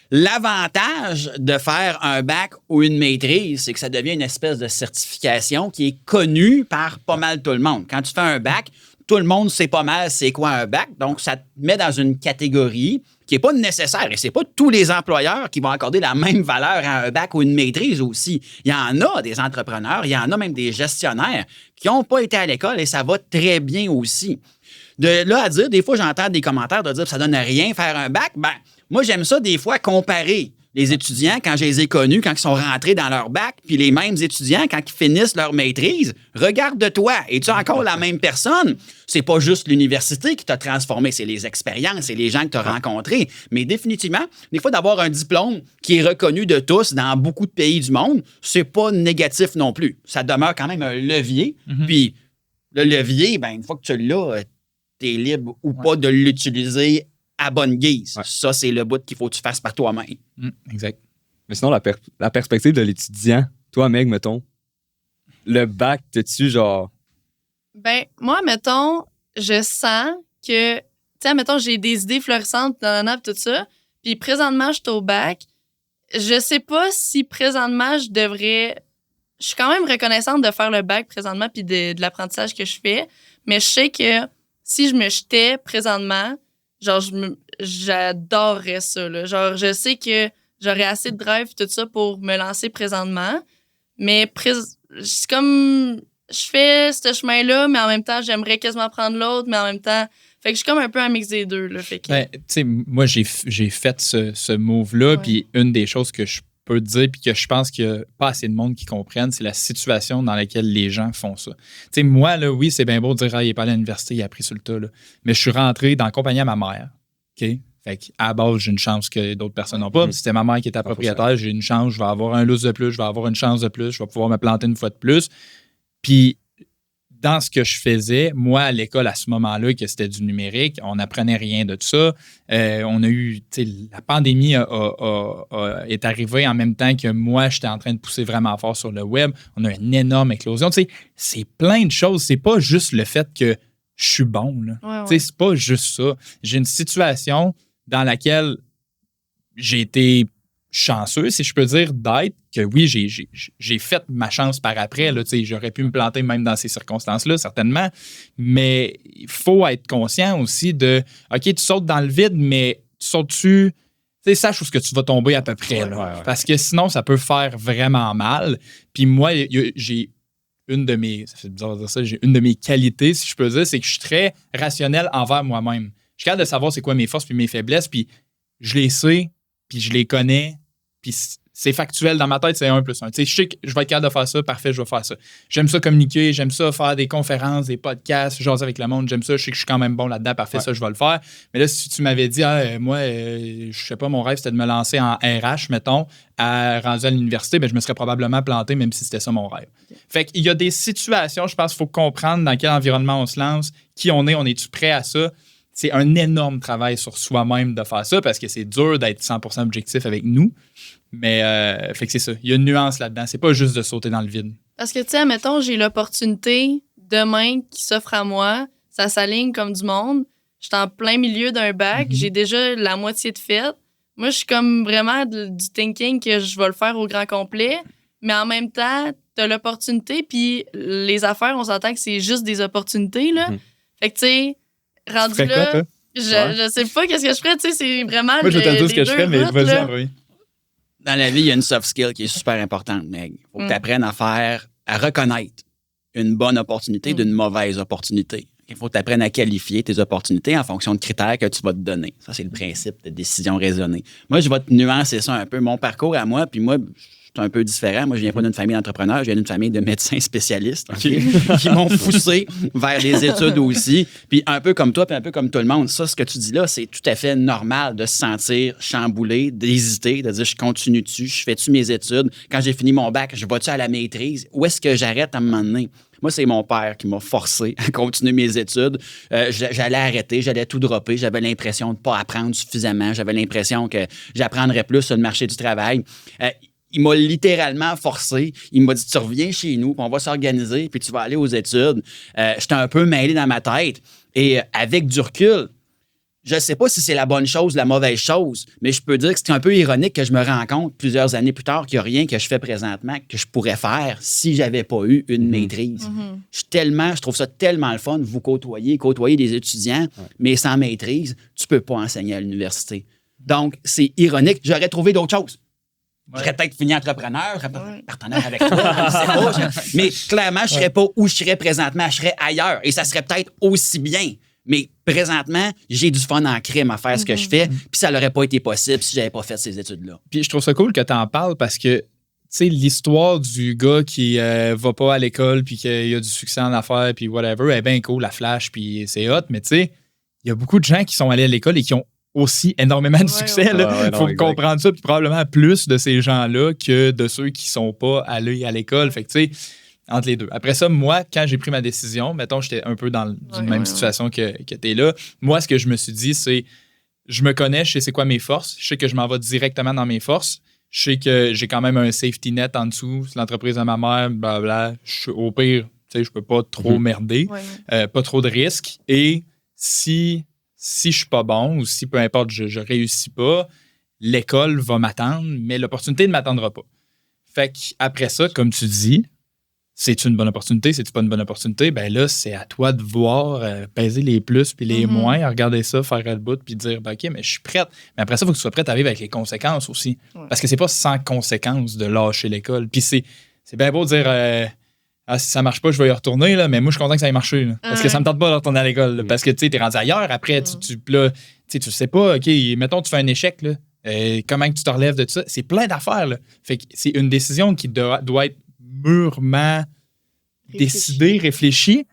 Speaker 4: L'avantage de faire un bac ou une maîtrise, c'est que ça devient une espèce de certification qui est connue par pas mal tout le monde. Quand tu fais un bac, tout le monde sait pas mal c'est quoi un bac. Donc, ça te met dans une catégorie qui n'est pas nécessaire. Et c'est pas tous les employeurs qui vont accorder la même valeur à un bac ou une maîtrise aussi. Il y en a des entrepreneurs, il y en a même des gestionnaires qui n'ont pas été à l'école et ça va très bien aussi. De là à dire, des fois, j'entends des commentaires de dire que ça donne rien faire un bac. Ben, moi, j'aime ça des fois comparer les étudiants quand je les ai connus, quand ils sont rentrés dans leur bac, puis les mêmes étudiants quand ils finissent leur maîtrise. Regarde-toi, es-tu encore la même personne? C'est pas juste l'université qui t'a transformé, c'est les expériences, c'est les gens que tu as rencontrés. Mais définitivement, des fois, d'avoir un diplôme qui est reconnu de tous dans beaucoup de pays du monde, c'est pas négatif non plus. Ça demeure quand même un levier. Puis le levier, ben, une fois que tu l'as, tu es libre ou pas de l'utiliser à bonne guise. Ouais. Ça, c'est le bout qu'il faut que tu fasses par toi-même.
Speaker 3: Exact.
Speaker 2: Mais sinon, la perspective de l'étudiant, toi, Meg, mettons, le bac, t'es-tu genre...
Speaker 1: Ben, moi, mettons, je sens que, tu sais, mettons, j'ai des idées florissantes dans tout ça, puis présentement, je suis au bac. Je sais pas si présentement, je devrais... Je suis quand même reconnaissante de faire le bac présentement puis de l'apprentissage que je fais, mais je sais que si je me jetais présentement, genre, j'adorerais ça, là. Genre, je sais que j'aurais assez de drive et tout ça pour me lancer présentement, mais c'est comme... Je fais ce chemin-là, mais en même temps, j'aimerais quasiment prendre l'autre, mais en même temps... Fait que je suis comme un peu un mix des deux, là. Fait que...
Speaker 3: Ben, tu sais, moi, j'ai fait ce move-là, puis une des choses que je peux te dire, puis que je pense qu'il n'y a pas assez de monde qui comprenne, c'est la situation dans laquelle les gens font ça. Tu sais, moi, là, oui, c'est bien beau de dire « Ah, il n'est pas allé à l'université, il a appris sur le tas. » Mais je suis rentré dans la compagnie à ma mère. OK? Fait qu'à la base, j'ai une chance que d'autres personnes n'ont pas. C'était ma mère qui était propriétaire, j'ai une chance, je vais avoir un lousse de plus, je vais avoir une chance de plus, je vais pouvoir me planter une fois de plus. Puis, dans ce que je faisais, moi, à l'école, à ce moment-là, que c'était du numérique, on n'apprenait rien de tout ça. On a eu, tu sais, la pandémie est arrivée en même temps que moi, j'étais en train de pousser vraiment fort sur le web. On a une énorme éclosion. Tu sais, c'est plein de choses. C'est pas juste le fait que je suis bon, là.
Speaker 1: Ouais.
Speaker 3: Tu sais, c'est pas juste ça. J'ai une situation dans laquelle j'ai été chanceux, si je peux dire, d'être que oui, j'ai fait ma chance par après. Là, j'aurais pu me planter même dans ces circonstances-là, certainement. Mais il faut être conscient aussi de OK, tu sautes dans le vide, mais tu sautes-tu. Sache où ce que tu vas tomber à peu près. Là, ouais. Parce que sinon, ça peut faire vraiment mal. Puis moi, j'ai une de mes. Ça fait bizarre de dire ça, j'ai une de mes qualités, si je peux dire, c'est que je suis très rationnel envers moi-même. Je suis capable de savoir c'est quoi mes forces puis mes faiblesses, puis je les sais, puis je les connais. Puis c'est factuel dans ma tête, c'est 1 plus 1. Tu sais, je sais que je vais être capable de faire ça, parfait, je vais faire ça. J'aime ça communiquer, j'aime ça faire des conférences, des podcasts, jaser avec le monde, j'aime ça, je sais que je suis quand même bon là-dedans, parfait, ça, je vais le faire. Mais là, si tu m'avais dit, moi, je sais pas, mon rêve, c'était de me lancer en RH, mettons, rendu à l'université, ben, je me serais probablement planté, même si c'était ça mon rêve. Fait qu'il y a des situations, je pense qu'il faut comprendre dans quel environnement on se lance, qui on est-tu prêt à ça? C'est un énorme travail sur soi-même de faire ça parce que c'est dur d'être 100% objectif avec nous. Mais fait que c'est ça. Il y a une nuance là-dedans. C'est pas juste de sauter dans le vide.
Speaker 1: Parce que, tu sais, admettons, j'ai l'opportunité demain qui s'offre à moi. Ça s'aligne comme du monde. je suis en plein milieu d'un bac, j'ai déjà la moitié de fait. Moi, je suis comme vraiment du thinking que je vais le faire au grand complet, mais en même temps, t'as l'opportunité, puis les affaires, on s'entend que c'est juste des opportunités, là. Fait que, tu sais, rendu
Speaker 3: ferais
Speaker 1: là,
Speaker 3: quoi, toi?
Speaker 1: je sais pas qu'est-ce que je ferais, tu sais, c'est vraiment
Speaker 3: Moi, je vais te dire ce
Speaker 1: les
Speaker 3: que je fais,
Speaker 1: deux
Speaker 3: mais
Speaker 1: routes,
Speaker 3: vas-y,
Speaker 1: là.
Speaker 3: oui.
Speaker 4: Dans la vie, il y a une soft skill qui est super importante, Meg. Il faut que tu apprennes à reconnaître une bonne opportunité d'une mauvaise opportunité. Il faut que tu apprennes à qualifier tes opportunités en fonction de critères que tu vas te donner. Ça, c'est le principe de décision raisonnée. Moi, je vais te nuancer ça un peu. Mon parcours à moi, puis moi, je suis un peu différent. Moi, je viens pas d'une famille d'entrepreneurs, je viens d'une famille de médecins spécialistes qui m'ont poussé vers les études aussi. Puis un peu comme toi, puis un peu comme tout le monde. Ça, ce que tu dis là, c'est tout à fait normal de se sentir chamboulé, d'hésiter, de dire je continue-tu, je fais-tu mes études. Quand j'ai fini mon bac, je vais-tu à la maîtrise? Où est-ce que j'arrête à un moment donné? Moi, c'est mon père qui m'a forcé à continuer mes études. J'allais arrêter, j'allais tout dropper. J'avais l'impression de ne pas apprendre suffisamment. J'avais l'impression que j'apprendrais plus sur le marché du travail. Il m'a littéralement forcé. Il m'a dit, tu reviens chez nous, puis on va s'organiser, puis tu vas aller aux études. J'étais un peu mêlé dans ma tête. Et avec du recul, je ne sais pas si c'est la bonne chose ou la mauvaise chose, mais je peux dire que c'est un peu ironique que je me rends compte plusieurs années plus tard qu'il n'y a rien que je fais présentement que je pourrais faire si je n'avais pas eu une maîtrise. Je trouve ça tellement le fun, vous côtoyer des étudiants, mais sans maîtrise, tu ne peux pas enseigner à l'université. Donc, c'est ironique. J'aurais trouvé d'autres choses. J'aurais peut-être fini entrepreneur, j'aurais peut-être partenaire avec toi, je sais pas. Mais clairement, je ne serais pas où je serais présentement, je serais ailleurs. Et ça serait peut-être aussi bien. Mais présentement, j'ai du fun en crime à faire ce que je fais, puis ça n'aurait pas été possible si je n'avais pas fait ces études-là.
Speaker 3: Puis je trouve ça cool que tu en parles parce que, tu sais, l'histoire du gars qui va pas à l'école puis qui a du succès en affaires puis whatever, est bien cool, la flash, puis c'est hot. Mais tu sais, il y a beaucoup de gens qui sont allés à l'école et qui ont aussi énormément de succès. Il faut comprendre ça, puis probablement plus de ces gens-là que de ceux qui sont pas allés à l'école. Fait que, tu sais, entre les deux. Après ça, moi, quand j'ai pris ma décision, mettons, j'étais un peu dans une même situation que tu es là. Moi, ce que je me suis dit, c'est je me connais, je sais c'est quoi mes forces, je sais que je m'en vais directement dans mes forces, je sais que j'ai quand même un safety net en dessous, c'est l'entreprise de ma mère, blablabla. Au pire, tu sais, je peux pas trop merder, pas trop de risques. Et si je suis pas bon ou si peu importe, je réussis pas, l'école va m'attendre, mais l'opportunité ne m'attendra pas. Fait qu'après ça, comme tu dis, c'est une bonne opportunité, c'est pas une bonne opportunité, ben là, c'est à toi de voir, peser les plus puis les moins, regarder ça, faire le bout puis dire, ben, OK, mais je suis prête. Mais après ça, il faut que tu sois prête à vivre avec les conséquences aussi. Parce que c'est pas sans conséquences de lâcher l'école. Puis c'est bien beau de dire, si ça marche pas, je vais y retourner, là, mais moi, je suis content que ça ait marché. Là, parce que ça me tente pas de retourner à l'école. Là, parce que tu es rendu ailleurs. Après, tu sais pas, OK, mettons, tu fais un échec, là, comment que tu te relèves de tout ça? C'est plein d'affaires. Là. Fait que c'est une décision qui doit être mûrement décidée, réfléchie,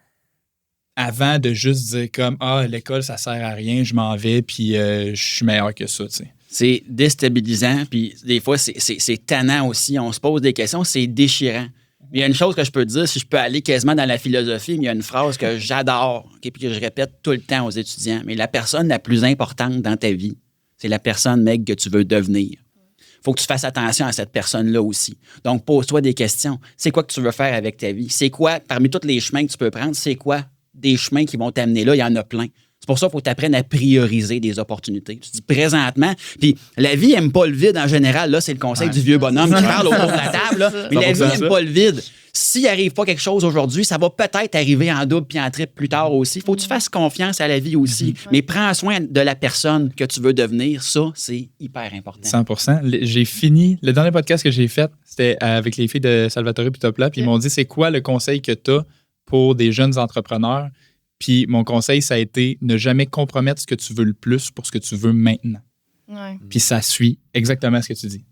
Speaker 3: avant de juste dire comme l'école, ça sert à rien, je m'en vais, puis je suis meilleur que ça. T'sais.
Speaker 4: C'est déstabilisant, puis des fois, c'est tannant aussi. On se pose des questions, c'est déchirant. Il y a une chose que je peux te dire, si je peux aller quasiment dans la philosophie, mais il y a une phrase que j'adore, puis que je répète tout le temps aux étudiants. Mais la personne la plus importante dans ta vie, c'est la personne, Meg, que tu veux devenir. Il faut que tu fasses attention à cette personne-là aussi. Donc, pose-toi des questions. C'est quoi que tu veux faire avec ta vie? C'est quoi, parmi tous les chemins que tu peux prendre, c'est quoi des chemins qui vont t'amener là? Il y en a plein. C'est pour ça qu'il faut t'apprendre à prioriser des opportunités. Tu dis présentement, puis la vie n'aime pas le vide en général. Là, c'est le conseil du vieux bonhomme qui parle autour de la table. Là. Mais la vie n'aime pas le vide. S'il n'arrive pas quelque chose aujourd'hui, ça va peut-être arriver en double puis en triple plus tard aussi. Il faut que tu fasses confiance à la vie aussi. Mais prends soin de la personne que tu veux devenir. Ça, c'est hyper important.
Speaker 3: 100%. J'ai fini. Le dernier podcast que j'ai fait, c'était avec les filles de Salvatore et Topla. Puis ils m'ont dit, c'est quoi le conseil que tu as pour des jeunes entrepreneurs? Puis mon conseil, ça a été ne jamais compromettre ce que tu veux le plus pour ce que tu veux maintenant. Puis ça suit exactement ce que tu dis.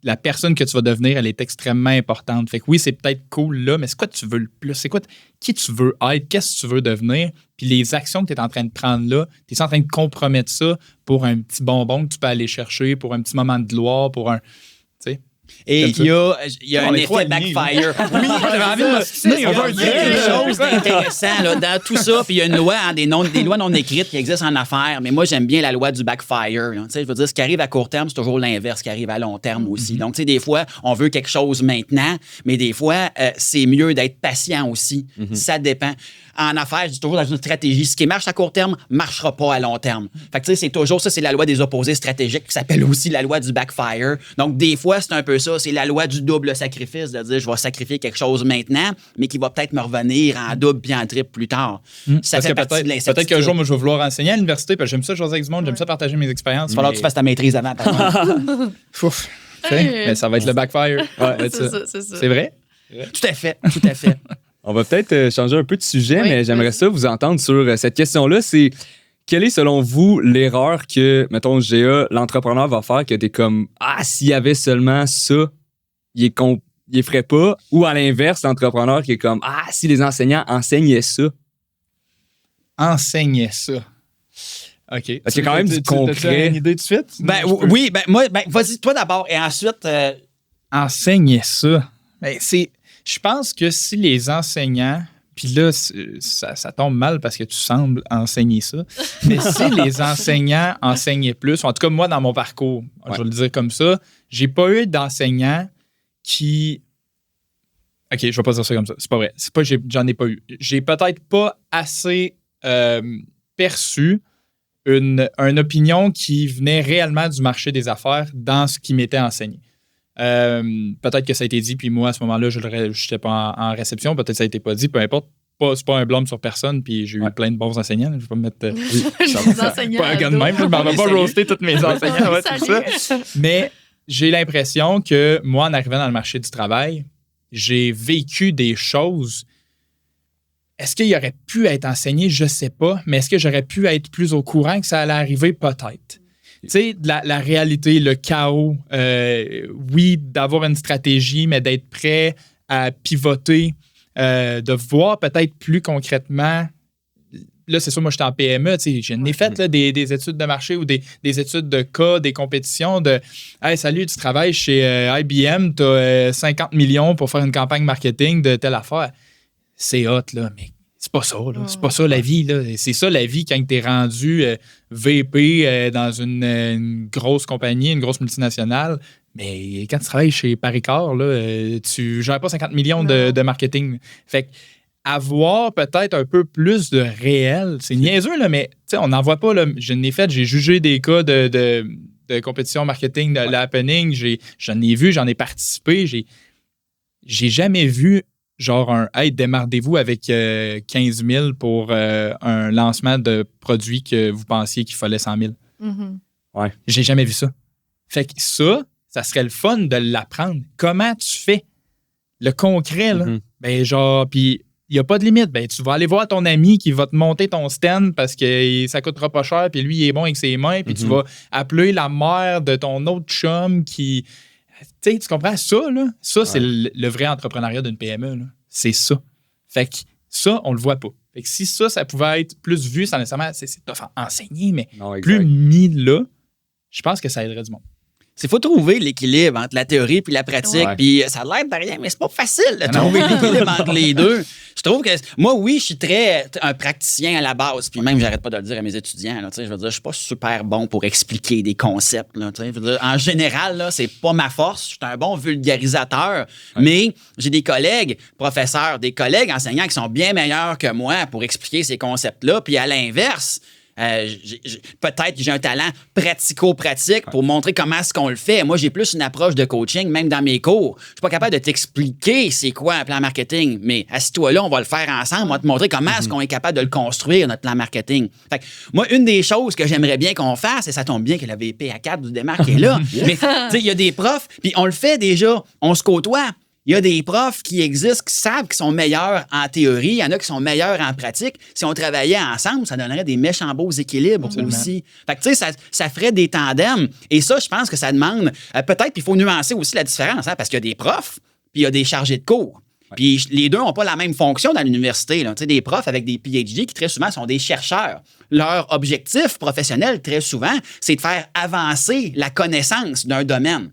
Speaker 3: La personne que tu vas devenir, elle est extrêmement importante. Fait que oui, c'est peut-être cool là, mais c'est quoi tu veux le plus? C'est quoi qui tu veux être? Qu'est-ce que tu veux devenir? Puis les actions que tu es en train de prendre là, tu es en train de compromettre ça pour un petit bonbon que tu peux aller chercher, pour un petit moment de gloire, pour un... Tu sais,
Speaker 4: Et il y a un effet backfire.
Speaker 3: Oui, j'avais envie de m'obstiner.
Speaker 4: Il y a quelque chose d'intéressant là, dans tout ça. Puis il y a une loi, des lois non écrites qui existent en affaires. Mais moi, j'aime bien la loi du backfire. Je veux dire, ce qui arrive à court terme, c'est toujours l'inverse qui arrive à long terme aussi. Donc, tu sais, des fois, on veut quelque chose maintenant, mais des fois, c'est mieux d'être patient aussi. Ça dépend. En affaires, je dis toujours dans une stratégie, ce qui marche à court terme ne marchera pas à long terme. Fait que tu sais, c'est toujours ça, c'est la loi des opposés stratégiques qui s'appelle aussi la loi du backfire. Donc, des fois, c'est un peu ça, c'est la loi du double sacrifice, de dire je vais sacrifier quelque chose maintenant, mais qui va peut-être me revenir en double puis en triple plus tard. Ça fait partie de l'incertitude.
Speaker 3: Peut-être qu'un jour, moi, je vais vouloir enseigner à l'université, parce que j'aime ça, jaser avec du monde, j'aime ça partager mes expériences.
Speaker 4: Il va falloir que tu fasses ta maîtrise avant.
Speaker 3: Ouf. Mais ça va être le backfire. Ouais,
Speaker 1: c'est ça.
Speaker 3: C'est vrai?
Speaker 4: Tout à fait, tout à fait.
Speaker 2: On va peut-être changer un peu de sujet, mais j'aimerais ça vous entendre sur cette question-là. C'est quelle est, selon vous, l'erreur que, mettons, GA, l'entrepreneur va faire, que t'es comme, s'il y avait seulement ça, il ferait pas, ou à l'inverse, l'entrepreneur qui est comme, si les enseignants enseignaient ça.
Speaker 3: Enseignaient ça. OK.
Speaker 2: Parce qu'il y a quand même du concret.
Speaker 3: Tu as une idée tout de suite?
Speaker 4: Oui, vas-y, toi d'abord, et ensuite...
Speaker 3: Enseigner ça. Je pense que si les enseignants, puis là, ça tombe mal parce que tu sembles enseigner ça, mais si les enseignants enseignaient plus, ou en tout cas, moi, dans mon parcours, je vais le dire comme ça, j'ai pas eu d'enseignants qui... OK, je vais pas dire ça comme ça. C'est pas vrai. J'en ai pas eu. J'ai peut-être pas assez perçu une opinion qui venait réellement du marché des affaires dans ce qui m'était enseigné. Peut-être que ça a été dit, puis moi, à ce moment-là, je n'étais pas en réception. Peut-être que ça a été pas dit, peu importe. C'est pas un blâme sur personne, puis j'ai eu plein de bons enseignants. Je vais pas me mettre... pas un gars de même, je ne m'en vais pas roaster tous mes enseignants. Tout ça. Mais j'ai l'impression que moi, en arrivant dans le marché du travail, j'ai vécu des choses. Est-ce qu'il aurait pu être enseigné? Je ne sais pas. Mais est-ce que j'aurais pu être plus au courant que ça allait arriver? Peut-être. Tu sais, la réalité, le chaos, oui, d'avoir une stratégie, mais d'être prêt à pivoter, de voir peut-être plus concrètement. Là, c'est sûr, moi, j'étais en PME, tu sais, j'ai fait là, des études de marché ou des études de cas, des compétitions de « Hey, salut, tu travailles chez IBM, tu as 50 millions pour faire une campagne marketing de telle affaire. » C'est hot, là, mais c'est pas ça, là. C'est pas ça la vie, là. C'est ça la vie quand t'es rendu VP dans une grosse compagnie, une grosse multinationale. Mais quand tu travailles chez Paricar, là, tu gères pas 50 millions de marketing. Fait que avoir peut-être un peu plus de réel, c'est niaiseux, là, mais on n'en voit pas. Là. J'ai jugé des cas de compétition marketing, de l'happening, j'en ai vu, j'en ai participé. J'ai jamais vu genre un « Hey, démardez-vous avec 15 000 pour un lancement de produit que vous pensiez qu'il fallait 100 000.
Speaker 2: Ouais.
Speaker 3: J'ai jamais vu ça. Fait que ça serait le fun de l'apprendre. Comment tu fais? Le concret, là. Ben genre, puis il n'y a pas de limite. Ben, tu vas aller voir ton ami qui va te monter ton stand parce que ça coûtera pas cher, puis lui, il est bon avec ses mains, puis tu vas appeler la mère de ton autre chum qui... Tu sais, tu comprends? Ça, là, c'est le vrai entrepreneuriat d'une PME. Là. C'est ça. Fait que ça, on le voit pas. Fait que si ça pouvait être plus vu, sans nécessairement, c'est enseigner, mais plus mis là, je pense que ça aiderait du monde.
Speaker 4: Il faut trouver l'équilibre entre la théorie et la pratique. Puis ça a l'air de rien, mais c'est pas facile de trouver l'équilibre entre les deux. Je trouve que moi, oui, je suis un praticien à la base. Puis même, j'arrête pas de le dire à mes étudiants. Là, je veux dire, je suis pas super bon pour expliquer des concepts. Là, je veux dire, en général, là, c'est pas ma force. Je suis un bon vulgarisateur. Mais j'ai des collègues professeurs, des collègues enseignants qui sont bien meilleurs que moi pour expliquer ces concepts-là. Puis à l'inverse, peut-être que j'ai un talent pratico-pratique pour montrer comment est-ce qu'on le fait. Moi, j'ai plus une approche de coaching, même dans mes cours. Je suis pas capable de t'expliquer c'est quoi un plan marketing, mais assis-toi là, on va le faire ensemble. On va te montrer comment est-ce qu'on est capable de le construire, notre plan marketing. Fait que, moi, une des choses que j'aimerais bien qu'on fasse, et ça tombe bien que la VP à 4 du démarque est là, mais il y a des profs, puis on le fait déjà, on se côtoie. Il y a des profs qui existent, qui savent qu'ils sont meilleurs en théorie. Il y en a qui sont meilleurs en pratique. Si on travaillait ensemble, ça donnerait des méchants beaux équilibres aussi. Fait que, tu sais, ça ferait des tandems. Et ça, je pense que ça demande... peut-être qu'il faut nuancer aussi la différence, parce qu'il y a des profs, puis il y a des chargés de cours. Puis les deux n'ont pas la même fonction dans l'université. Tu sais, des profs avec des PhD qui, très souvent, sont des chercheurs. Leur objectif professionnel, très souvent, c'est de faire avancer la connaissance d'un domaine.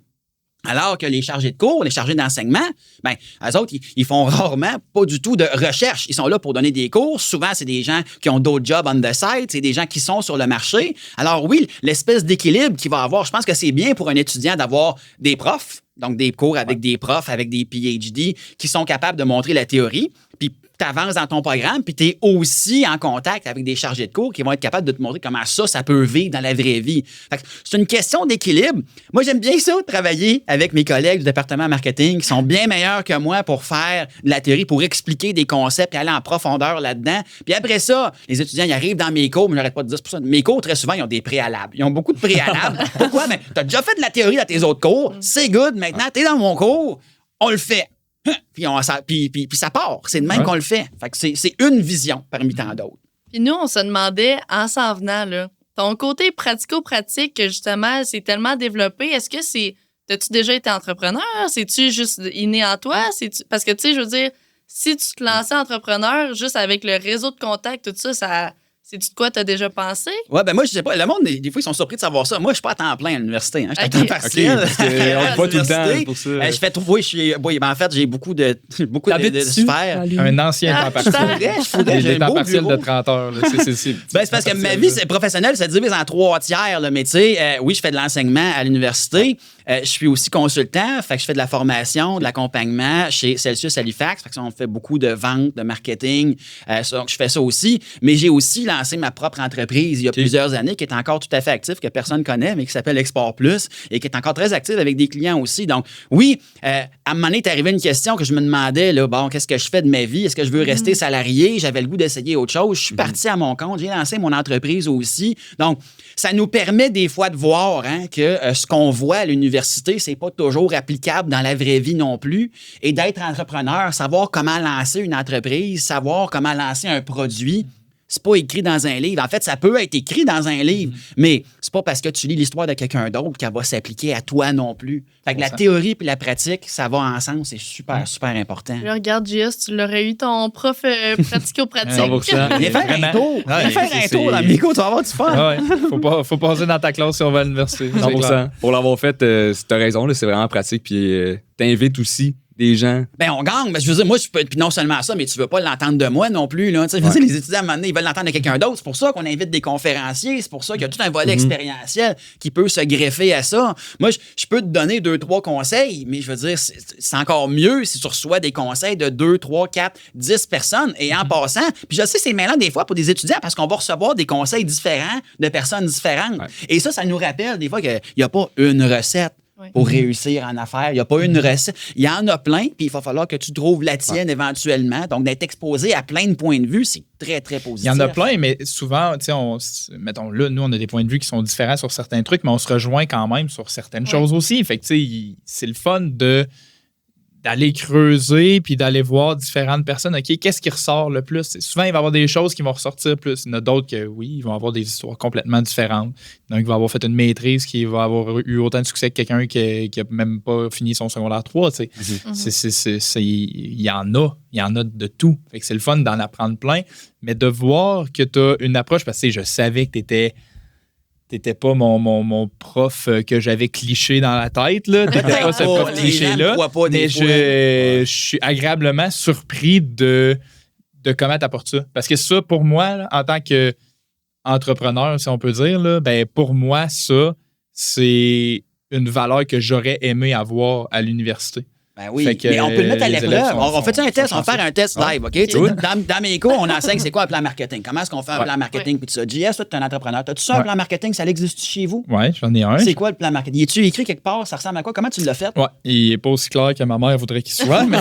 Speaker 4: Alors que les chargés de cours, les chargés d'enseignement, ben, eux autres, ils font rarement pas du tout de recherche. Ils sont là pour donner des cours. Souvent, c'est des gens qui ont d'autres jobs on the side. C'est des gens qui sont sur le marché. Alors oui, l'espèce d'équilibre qu'il va avoir, je pense que c'est bien pour un étudiant d'avoir des profs, donc des cours avec des profs, avec des PhD, qui sont capables de montrer la théorie. Puis tu avances dans ton programme, puis tu es aussi en contact avec des chargés de cours qui vont être capables de te montrer comment ça peut vivre dans la vraie vie. Fait que c'est une question d'équilibre. Moi, j'aime bien ça, travailler avec mes collègues du département marketing qui sont bien meilleurs que moi pour faire de la théorie, pour expliquer des concepts et aller en profondeur là-dedans. Puis après ça, les étudiants, ils arrivent dans mes cours, mais j'arrête pas de dire ça. Mes cours, très souvent, ils ont des préalables. Ils ont beaucoup de préalables. Pourquoi? Ben, tu as déjà fait de la théorie dans tes autres cours. C'est good. Maintenant, tu es dans mon cours. On le fait. Puis ça part. C'est de même qu'on le fait. Fait que c'est une vision parmi tant d'autres.
Speaker 1: Puis nous, on se demandait, en s'en venant, là, ton côté pratico-pratique, que justement, c'est tellement développé, est-ce que c'est... T'as-tu déjà été entrepreneur? C'est-tu juste inné en toi? Parce que, tu sais, je veux dire, si tu te lançais entrepreneur, juste avec le réseau de contacts, tout ça... C'est-tu de quoi tu as déjà pensé?
Speaker 4: Ouais, ben moi, je sais pas. Le monde, des fois, ils sont surpris de savoir ça. Moi, je suis pas à temps plein à l'université. Hein. Je suis à temps partiel.
Speaker 2: On n'est pas tout le temps pour ça.
Speaker 4: Je fais trop. Oui, ben, en fait, j'ai beaucoup de sphères.
Speaker 3: Un ancien temps partiel.
Speaker 4: J'ai
Speaker 3: un temps partiel de 30 heures.
Speaker 4: C'est parce que ma vie professionnelle se divise en 3 tiers. Là, mais tu sais, oui, je fais de l'enseignement à l'université. Je suis aussi consultant. Fait que je fais de la formation, de l'accompagnement chez Celsius Halifax. Fait que ça, on fait beaucoup de ventes, de marketing. Donc, je fais ça aussi. Mais j'ai aussi lancé ma propre entreprise il y a plusieurs années qui est encore tout à fait active, que personne ne connaît, mais qui s'appelle Export Plus et qui est encore très active avec des clients aussi. Donc, oui, à un moment donné, est arrivé une question que je me demandais, là, bon, qu'est-ce que je fais de ma vie? Est-ce que je veux rester salarié? J'avais le goût d'essayer autre chose. Je suis parti à mon compte. J'ai lancé mon entreprise aussi. Donc, ça nous permet des fois de voir que ce qu'on voit à l'université, c'est pas toujours applicable dans la vraie vie non plus. Et d'être entrepreneur, savoir comment lancer une entreprise, savoir comment lancer un produit, c'est pas écrit dans un livre. En fait, ça peut être écrit dans un livre, mais c'est pas parce que tu lis l'histoire de quelqu'un d'autre qu'elle va s'appliquer à toi non plus. Fait que la théorie puis la pratique, ça va ensemble. C'est super, super important.
Speaker 1: Là, regarde, JS, tu l'aurais eu ton prof pratico-pratique.
Speaker 4: Viens faire un tour. Viens faire un tour dans Mico, tu vas avoir du fun.
Speaker 3: Faut passer dans ta classe si on va à l'université.
Speaker 2: 100%. Pour l'avoir fait, t'as raison, là, c'est vraiment pratique. Puis t'invites aussi des gens.
Speaker 4: Ben, on gagne. Je veux dire, moi, puis non seulement ça, mais tu veux pas l'entendre de moi non plus. Là. Les étudiants, à un moment donné, ils veulent l'entendre de quelqu'un d'autre. C'est pour ça qu'on invite des conférenciers. C'est pour ça qu'il y a tout un volet expérientiel qui peut se greffer à ça. Moi, je peux te donner 2-3 conseils, mais je veux dire, c'est encore mieux si tu reçois des conseils de 2, 3, 4, 10 personnes. Et en passant, puis je sais, c'est mêlant des fois pour des étudiants parce qu'on va recevoir des conseils différents de personnes différentes. Ouais. Et ça nous rappelle des fois qu'il n'y a pas une recette pour réussir en affaires. Il n'y a pas une recette. Il y en a plein, puis il va falloir que tu trouves la tienne éventuellement. Donc, d'être exposé à plein de points de vue, c'est très, très positif.
Speaker 3: Il y en a plein, mais souvent, tu sais, mettons là, nous, on a des points de vue qui sont différents sur certains trucs, mais on se rejoint quand même sur certaines choses aussi. Fait que, tu sais, c'est le fun d'aller creuser puis d'aller voir différentes personnes. OK, qu'est-ce qui ressort le plus? Souvent, il va y avoir des choses qui vont ressortir plus. Il y en a d'autres que, oui, ils vont avoir des histoires complètement différentes. Donc, il va avoir fait une maîtrise qui va avoir eu autant de succès que quelqu'un qui n'a même pas fini son secondaire 3. Tu sais. Il y en a de tout. Fait que c'est le fun d'en apprendre plein, mais de voir que tu as une approche, parce que je savais que t'étais pas mon prof que j'avais cliché dans la tête. T'étais pas ce prof cliché-là. Mais je suis agréablement surpris de comment t'apportes ça. Parce que ça, pour moi, là, en tant qu'entrepreneur, si on peut dire, là, ben pour moi, ça, c'est une valeur que j'aurais aimé avoir à l'université.
Speaker 4: Ben oui, mais on peut le mettre à l'épreuve. On fait un test, on va faire un test live, OK? Dans mes cours, on enseigne c'est quoi un plan marketing. Comment est-ce qu'on fait un plan marketing puis tout ça. JS, toi, tu es un entrepreneur. As-tu ça, un plan marketing? Ça existe chez vous?
Speaker 3: Oui, j'en ai un.
Speaker 4: C'est quoi le plan marketing? Es-tu écrit quelque part? Ça ressemble à quoi? Comment tu l'as fait?
Speaker 3: Oui, il n'est pas aussi clair que ma mère voudrait qu'il soit, mais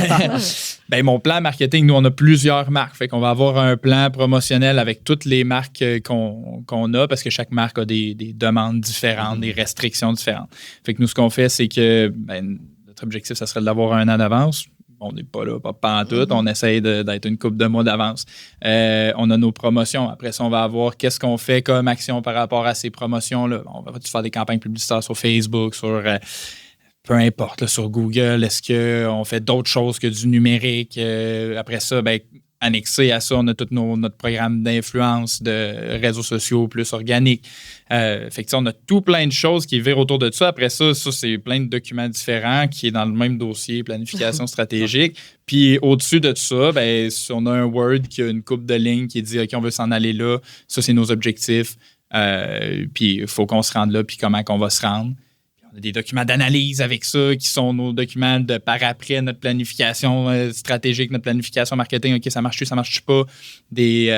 Speaker 3: ben, mon plan marketing, nous, on a plusieurs marques. Fait qu'on va avoir un plan promotionnel avec toutes les marques qu'on a parce que chaque marque a des demandes différentes, des restrictions différentes. Fait que nous, ce qu'on fait, c'est que notre objectif, ça serait de l'avoir 1 an d'avance. On n'est pas là, pas en tout. On essaye d'être une couple de mois d'avance. On a nos promotions. Après ça, on va avoir qu'est-ce qu'on fait comme action par rapport à ces promotions-là. On va faire des campagnes publicitaires sur Facebook, sur peu importe, là, sur Google. Est-ce qu'on fait d'autres choses que du numérique? Après ça, annexé à ça, on a tout notre programme d'influence, de réseaux sociaux plus organiques. Fait que on a tout plein de choses qui virent autour de ça. Après ça, c'est plein de documents différents qui est dans le même dossier, planification stratégique. Puis au-dessus de tout ça, ben, on a un Word qui a une coupe de lignes qui dit « OK, on veut s'en aller là. Ça, c'est nos objectifs. Puis il faut qu'on se rende là, puis comment qu'on va se rendre. » On a des documents d'analyse avec ça qui sont nos documents de par après notre planification stratégique, notre planification marketing. OK, ça marche-tu, ça marche pas. Des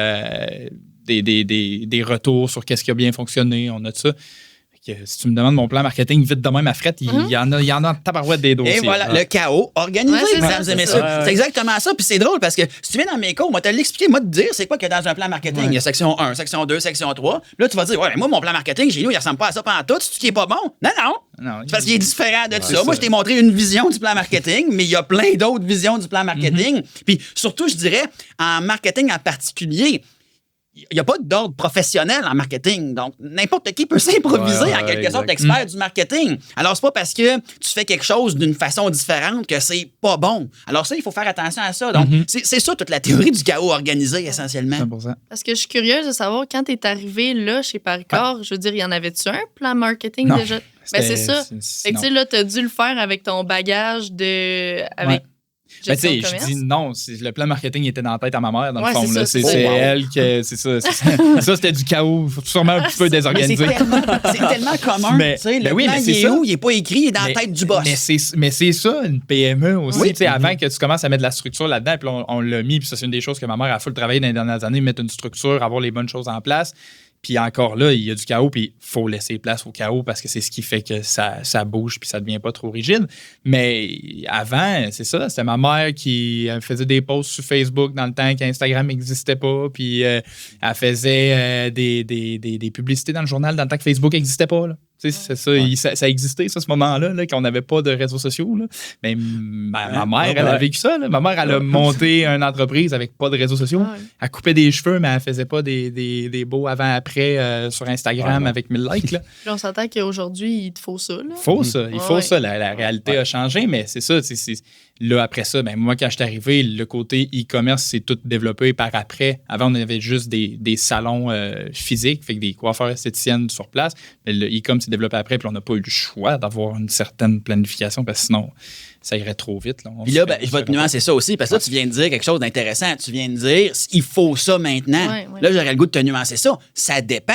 Speaker 3: retours sur qu'est-ce qui a bien fonctionné. On a ça. Fait que, si tu me demandes mon plan marketing vite de même à fret, il y en a tabarouette des dossiers.
Speaker 4: Et voilà, le chaos organisé, mesdames et messieurs. C'est exactement ça. Puis c'est drôle parce que si tu viens dans mes cours, moi, te l'expliquer, moi, te dire c'est quoi qu'il y a dans un plan marketing. Il y a section 1, section 2, section 3. Puis là, tu vas dire, ouais, mais moi, mon plan marketing, chez nous, il ressemble pas à ça pendant tout. C'est ce qui est pas bon. Non. C'est parce qu'il est différent de ça. Moi, je t'ai montré une vision du plan marketing, mais il y a plein d'autres visions du plan marketing. Puis surtout, je dirais, en marketing en particulier, il n'y a pas d'ordre professionnel en marketing. Donc, n'importe qui peut s'improviser en quelque sorte expert du marketing. Alors, c'est pas parce que tu fais quelque chose d'une façon différente que c'est pas bon. Alors ça, il faut faire attention à ça. Donc, c'est ça toute la théorie du chaos organisé, essentiellement.
Speaker 3: 100%.
Speaker 1: Parce que je suis curieuse de savoir, quand tu es arrivé là, chez Paricord, je veux dire, y en avait-tu un plan marketing
Speaker 3: Non.
Speaker 1: déjà? Ben, c'est ça. Fait que, tu sais, là, tu as dû le faire avec ton bagage avec
Speaker 3: Ben, tu sais,
Speaker 1: gestion de
Speaker 3: je dis non, le plan marketing était dans la tête à ma mère, dans le fond.
Speaker 1: c'est
Speaker 3: là.
Speaker 1: ça,
Speaker 3: C'est elle que. C'est ça. Ça, c'était du chaos, sûrement un petit peu désorganisé.
Speaker 4: C'est tellement commun.
Speaker 3: Mais-
Speaker 4: Tu sais,
Speaker 3: ben
Speaker 4: le
Speaker 3: oui,
Speaker 4: plan,
Speaker 3: mais
Speaker 4: il
Speaker 3: c'est
Speaker 4: est
Speaker 3: ça.
Speaker 4: où? Il n'est pas écrit, il est dans la tête du boss.
Speaker 3: Mais c'est ça, une PME aussi.
Speaker 4: Oui.
Speaker 3: Tu sais, avant que tu commences à mettre de la structure là-dedans, puis on l'a mis, puis ça, c'est une des choses que ma mère a full travaillé dans les dernières années, mettre une structure, avoir les bonnes choses en place. Puis encore là, il y a du chaos, puis il faut laisser place au chaos parce que c'est ce qui fait que ça bouge puis ça devient pas trop rigide. Mais avant, c'est ça, c'était ma mère qui faisait des posts sur Facebook dans le temps qu'Instagram n'existait pas, puis elle faisait des publicités dans le journal dans le temps que Facebook n'existait pas. Là. Tu sais, c'est ça, ça existait, ça, ce moment-là, là, qu'on n'avait pas de réseaux sociaux. Là. Mais ma mère, elle a vécu ça. Là. Ma mère, elle a monté une entreprise avec pas de réseaux sociaux. Elle coupait des cheveux, mais elle faisait pas des beaux avant-après sur Instagram avec 1000 likes. Là.
Speaker 1: Puis on s'entend qu'aujourd'hui, il te faut ça. Là.
Speaker 3: Il faut ça. La réalité a changé, mais c'est ça. Là, après ça, ben, moi, quand je suis arrivé, le côté e-commerce s'est tout développé par après. Avant, on avait juste des salons physiques, fait que des coiffeurs esthéticiennes sur place. Mais le e-commerce s'est développé après, puis on n'a pas eu le choix d'avoir une certaine planification, parce que sinon, ça irait trop vite. Là.
Speaker 4: Puis là, je vais te nuancer ça aussi, parce que là, tu viens de dire quelque chose d'intéressant. Tu viens de dire, il faut ça maintenant.
Speaker 1: Ouais.
Speaker 4: Là, j'aurais le goût de te nuancer ça. Ça dépend.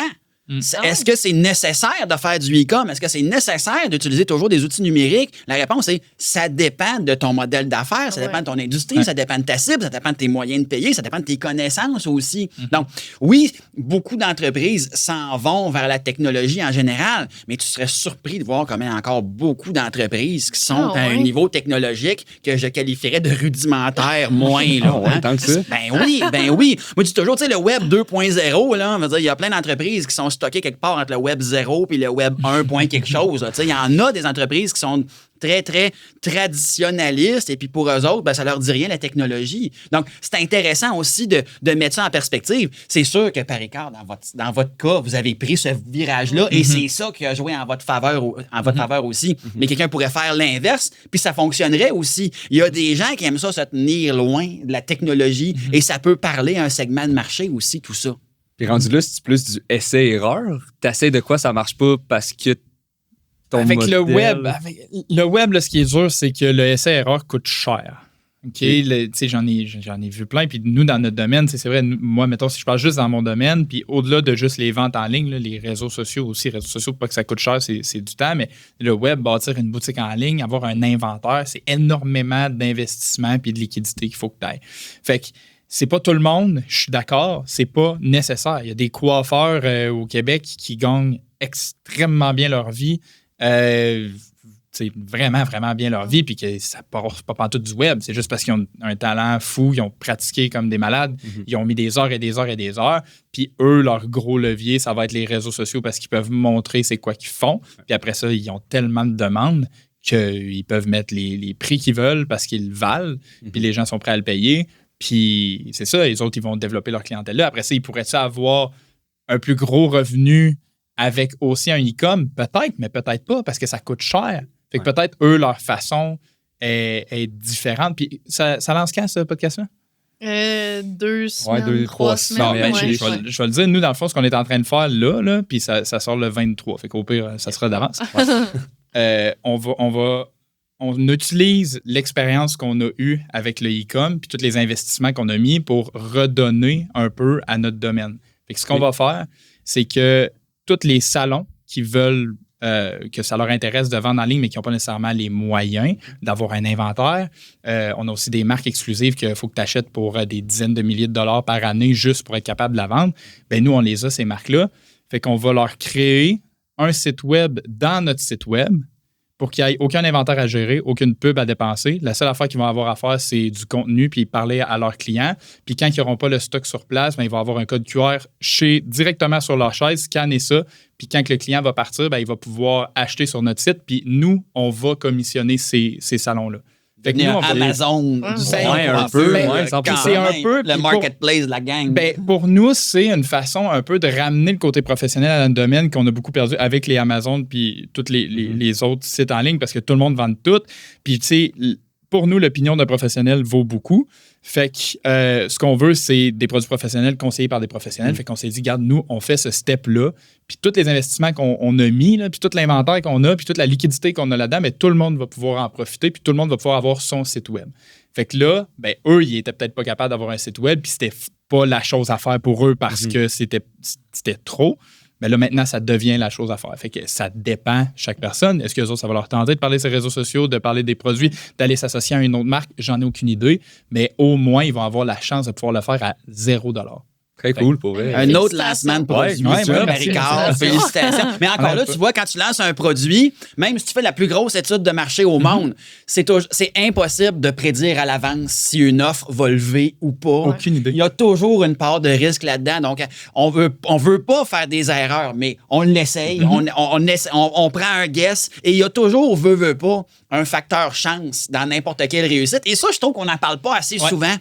Speaker 4: Est-ce que c'est nécessaire de faire du e-com? Est-ce que c'est nécessaire d'utiliser toujours des outils numériques? La réponse est ça dépend de ton modèle d'affaires, ça dépend de ton industrie, ça dépend de ta cible, ça dépend de tes moyens de payer, ça dépend de tes connaissances aussi. Donc, oui, beaucoup d'entreprises s'en vont vers la technologie en général, mais tu serais surpris de voir comment il y a encore beaucoup d'entreprises qui sont à un niveau technologique que je qualifierais de rudimentaire moins. Là,
Speaker 2: tant que ça.
Speaker 4: Ben oui. Moi, je dis toujours, tu sais, le Web 2.0, là, on va dire, il y a plein d'entreprises qui sont stockées quelque part entre le Web 0 et le Web 1. Quelque chose. Tu sais, il y en a des entreprises qui sont très, très traditionnalistes et puis pour eux autres, ben, ça leur dit rien, la technologie. Donc, c'est intéressant aussi de mettre ça en perspective. C'est sûr que Paricord, dans votre cas, vous avez pris ce virage-là et c'est ça qui a joué en votre faveur aussi. Mais quelqu'un pourrait faire l'inverse puis ça fonctionnerait aussi. Il y a des gens qui aiment ça se tenir loin de la technologie et ça peut parler à un segment de marché aussi, tout ça.
Speaker 2: Puis rendu là, c'est plus du essai-erreur. T'essaies de quoi ça marche pas parce que ton
Speaker 3: avec
Speaker 2: modèle...
Speaker 3: le web, là, ce qui est dur, c'est que le essai-erreur coûte cher. OK? J'en ai vu plein. Puis nous, dans notre domaine, c'est vrai, moi, mettons, si je parle juste dans mon domaine, puis au-delà de juste les ventes en ligne, là, les réseaux sociaux aussi, pas que ça coûte cher, c'est du temps, mais le web, bâtir une boutique en ligne, avoir un inventaire, c'est énormément d'investissement puis de liquidité qu'il faut que tu ailles. Fait que c'est pas tout le monde, je suis d'accord, c'est pas nécessaire. Il y a des coiffeurs au Québec qui gagnent extrêmement bien leur vie, vraiment, vraiment bien leur vie, puis que ça part pas pantoute du web. C'est juste parce qu'ils ont un talent fou, ils ont pratiqué comme des malades, ils ont mis des heures et des heures et des heures, puis eux, leur gros levier, ça va être les réseaux sociaux parce qu'ils peuvent montrer c'est quoi qu'ils font, puis après ça, ils ont tellement de demandes qu'ils peuvent mettre les prix qu'ils veulent parce qu'ils valent, puis les gens sont prêts à le payer. Puis c'est ça, les autres, ils vont développer leur clientèle là. Après ça, ils pourraient-tu avoir un plus gros revenu avec aussi un e-com? Peut-être, mais peut-être pas, parce que ça coûte cher. Fait que peut-être, eux, leur façon est différente. Puis ça lance quand, ce podcast-là?
Speaker 1: 2 semaines,
Speaker 2: 2-3
Speaker 1: 3
Speaker 2: semaines.
Speaker 3: Bon,
Speaker 1: semaines.
Speaker 3: ben,
Speaker 1: ouais.
Speaker 3: je vais le dire, nous, dans le fond, ce qu'on est en train de faire là puis ça sort le 23. Fait qu'au pire, ça sera d'avance. On utilise l'expérience qu'on a eue avec le e-com puis tous les investissements qu'on a mis pour redonner un peu à notre domaine. Fait que ce qu'on va faire, c'est que tous les salons qui veulent que ça leur intéresse de vendre en ligne, mais qui n'ont pas nécessairement les moyens d'avoir un inventaire. On a aussi des marques exclusives qu'il faut que tu achètes pour des dizaines de milliers de dollars par année juste pour être capable de la vendre. Bien, nous, on les a, ces marques-là. Fait qu'on va leur créer un site web dans notre site web pour qu'il n'y ait aucun inventaire à gérer, aucune pub à dépenser. La seule affaire qu'ils vont avoir à faire, c'est du contenu puis parler à leurs clients. Puis quand ils n'auront pas le stock sur place, bien, ils vont avoir un code QR directement sur leur chaise, scanner ça. Puis quand le client va partir, bien, il va pouvoir acheter sur notre site. Puis nous, on va commissionner ces salons-là. Fait que nous, on va
Speaker 4: Amazon,
Speaker 2: Ouais, un peu. Ouais,
Speaker 3: c'est un peu
Speaker 4: le marketplace de la gang.
Speaker 3: Ben, pour nous, c'est une façon un peu de ramener le côté professionnel à un domaine qu'on a beaucoup perdu avec les Amazon puis tous les autres sites en ligne parce que tout le monde vend tout. Puis, tu sais, pour nous, l'opinion d'un professionnel vaut beaucoup. Fait que ce qu'on veut, c'est des produits professionnels conseillés par des professionnels. Fait qu'on s'est dit, regarde, nous, on fait ce step-là. Puis tous les investissements qu'on a mis, là, puis tout l'inventaire qu'on a, puis toute la liquidité qu'on a là-dedans, mais tout le monde va pouvoir en profiter, puis tout le monde va pouvoir avoir son site web. Fait que là, ben, eux, ils étaient peut-être pas capables d'avoir un site web, puis c'était pas la chose à faire pour eux parce que c'était trop. Mais là, maintenant, ça devient la chose à faire. Fait que ça dépend chaque personne. Est-ce que les autres, ça va leur tenter de parler de ces réseaux sociaux, de parler des produits, d'aller s'associer à une autre marque? J'en ai aucune idée. Mais au moins, ils vont avoir la chance de pouvoir le faire à $0.
Speaker 2: Très cool pour vrai.
Speaker 4: Un autre lancement de produit. Ricard, félicitations. Mais encore là, tu vois, quand tu lances un produit, même si tu fais la plus grosse étude de marché au monde, c'est impossible de prédire à l'avance si une offre va lever ou pas.
Speaker 3: Aucune idée.
Speaker 4: Il y a toujours une part de risque là-dedans. Donc, on veut pas faire des erreurs, mais on l'essaye. On prend un guess et il y a toujours, veut pas, un facteur chance dans n'importe quelle réussite. Et ça, je trouve qu'on n'en parle pas assez souvent.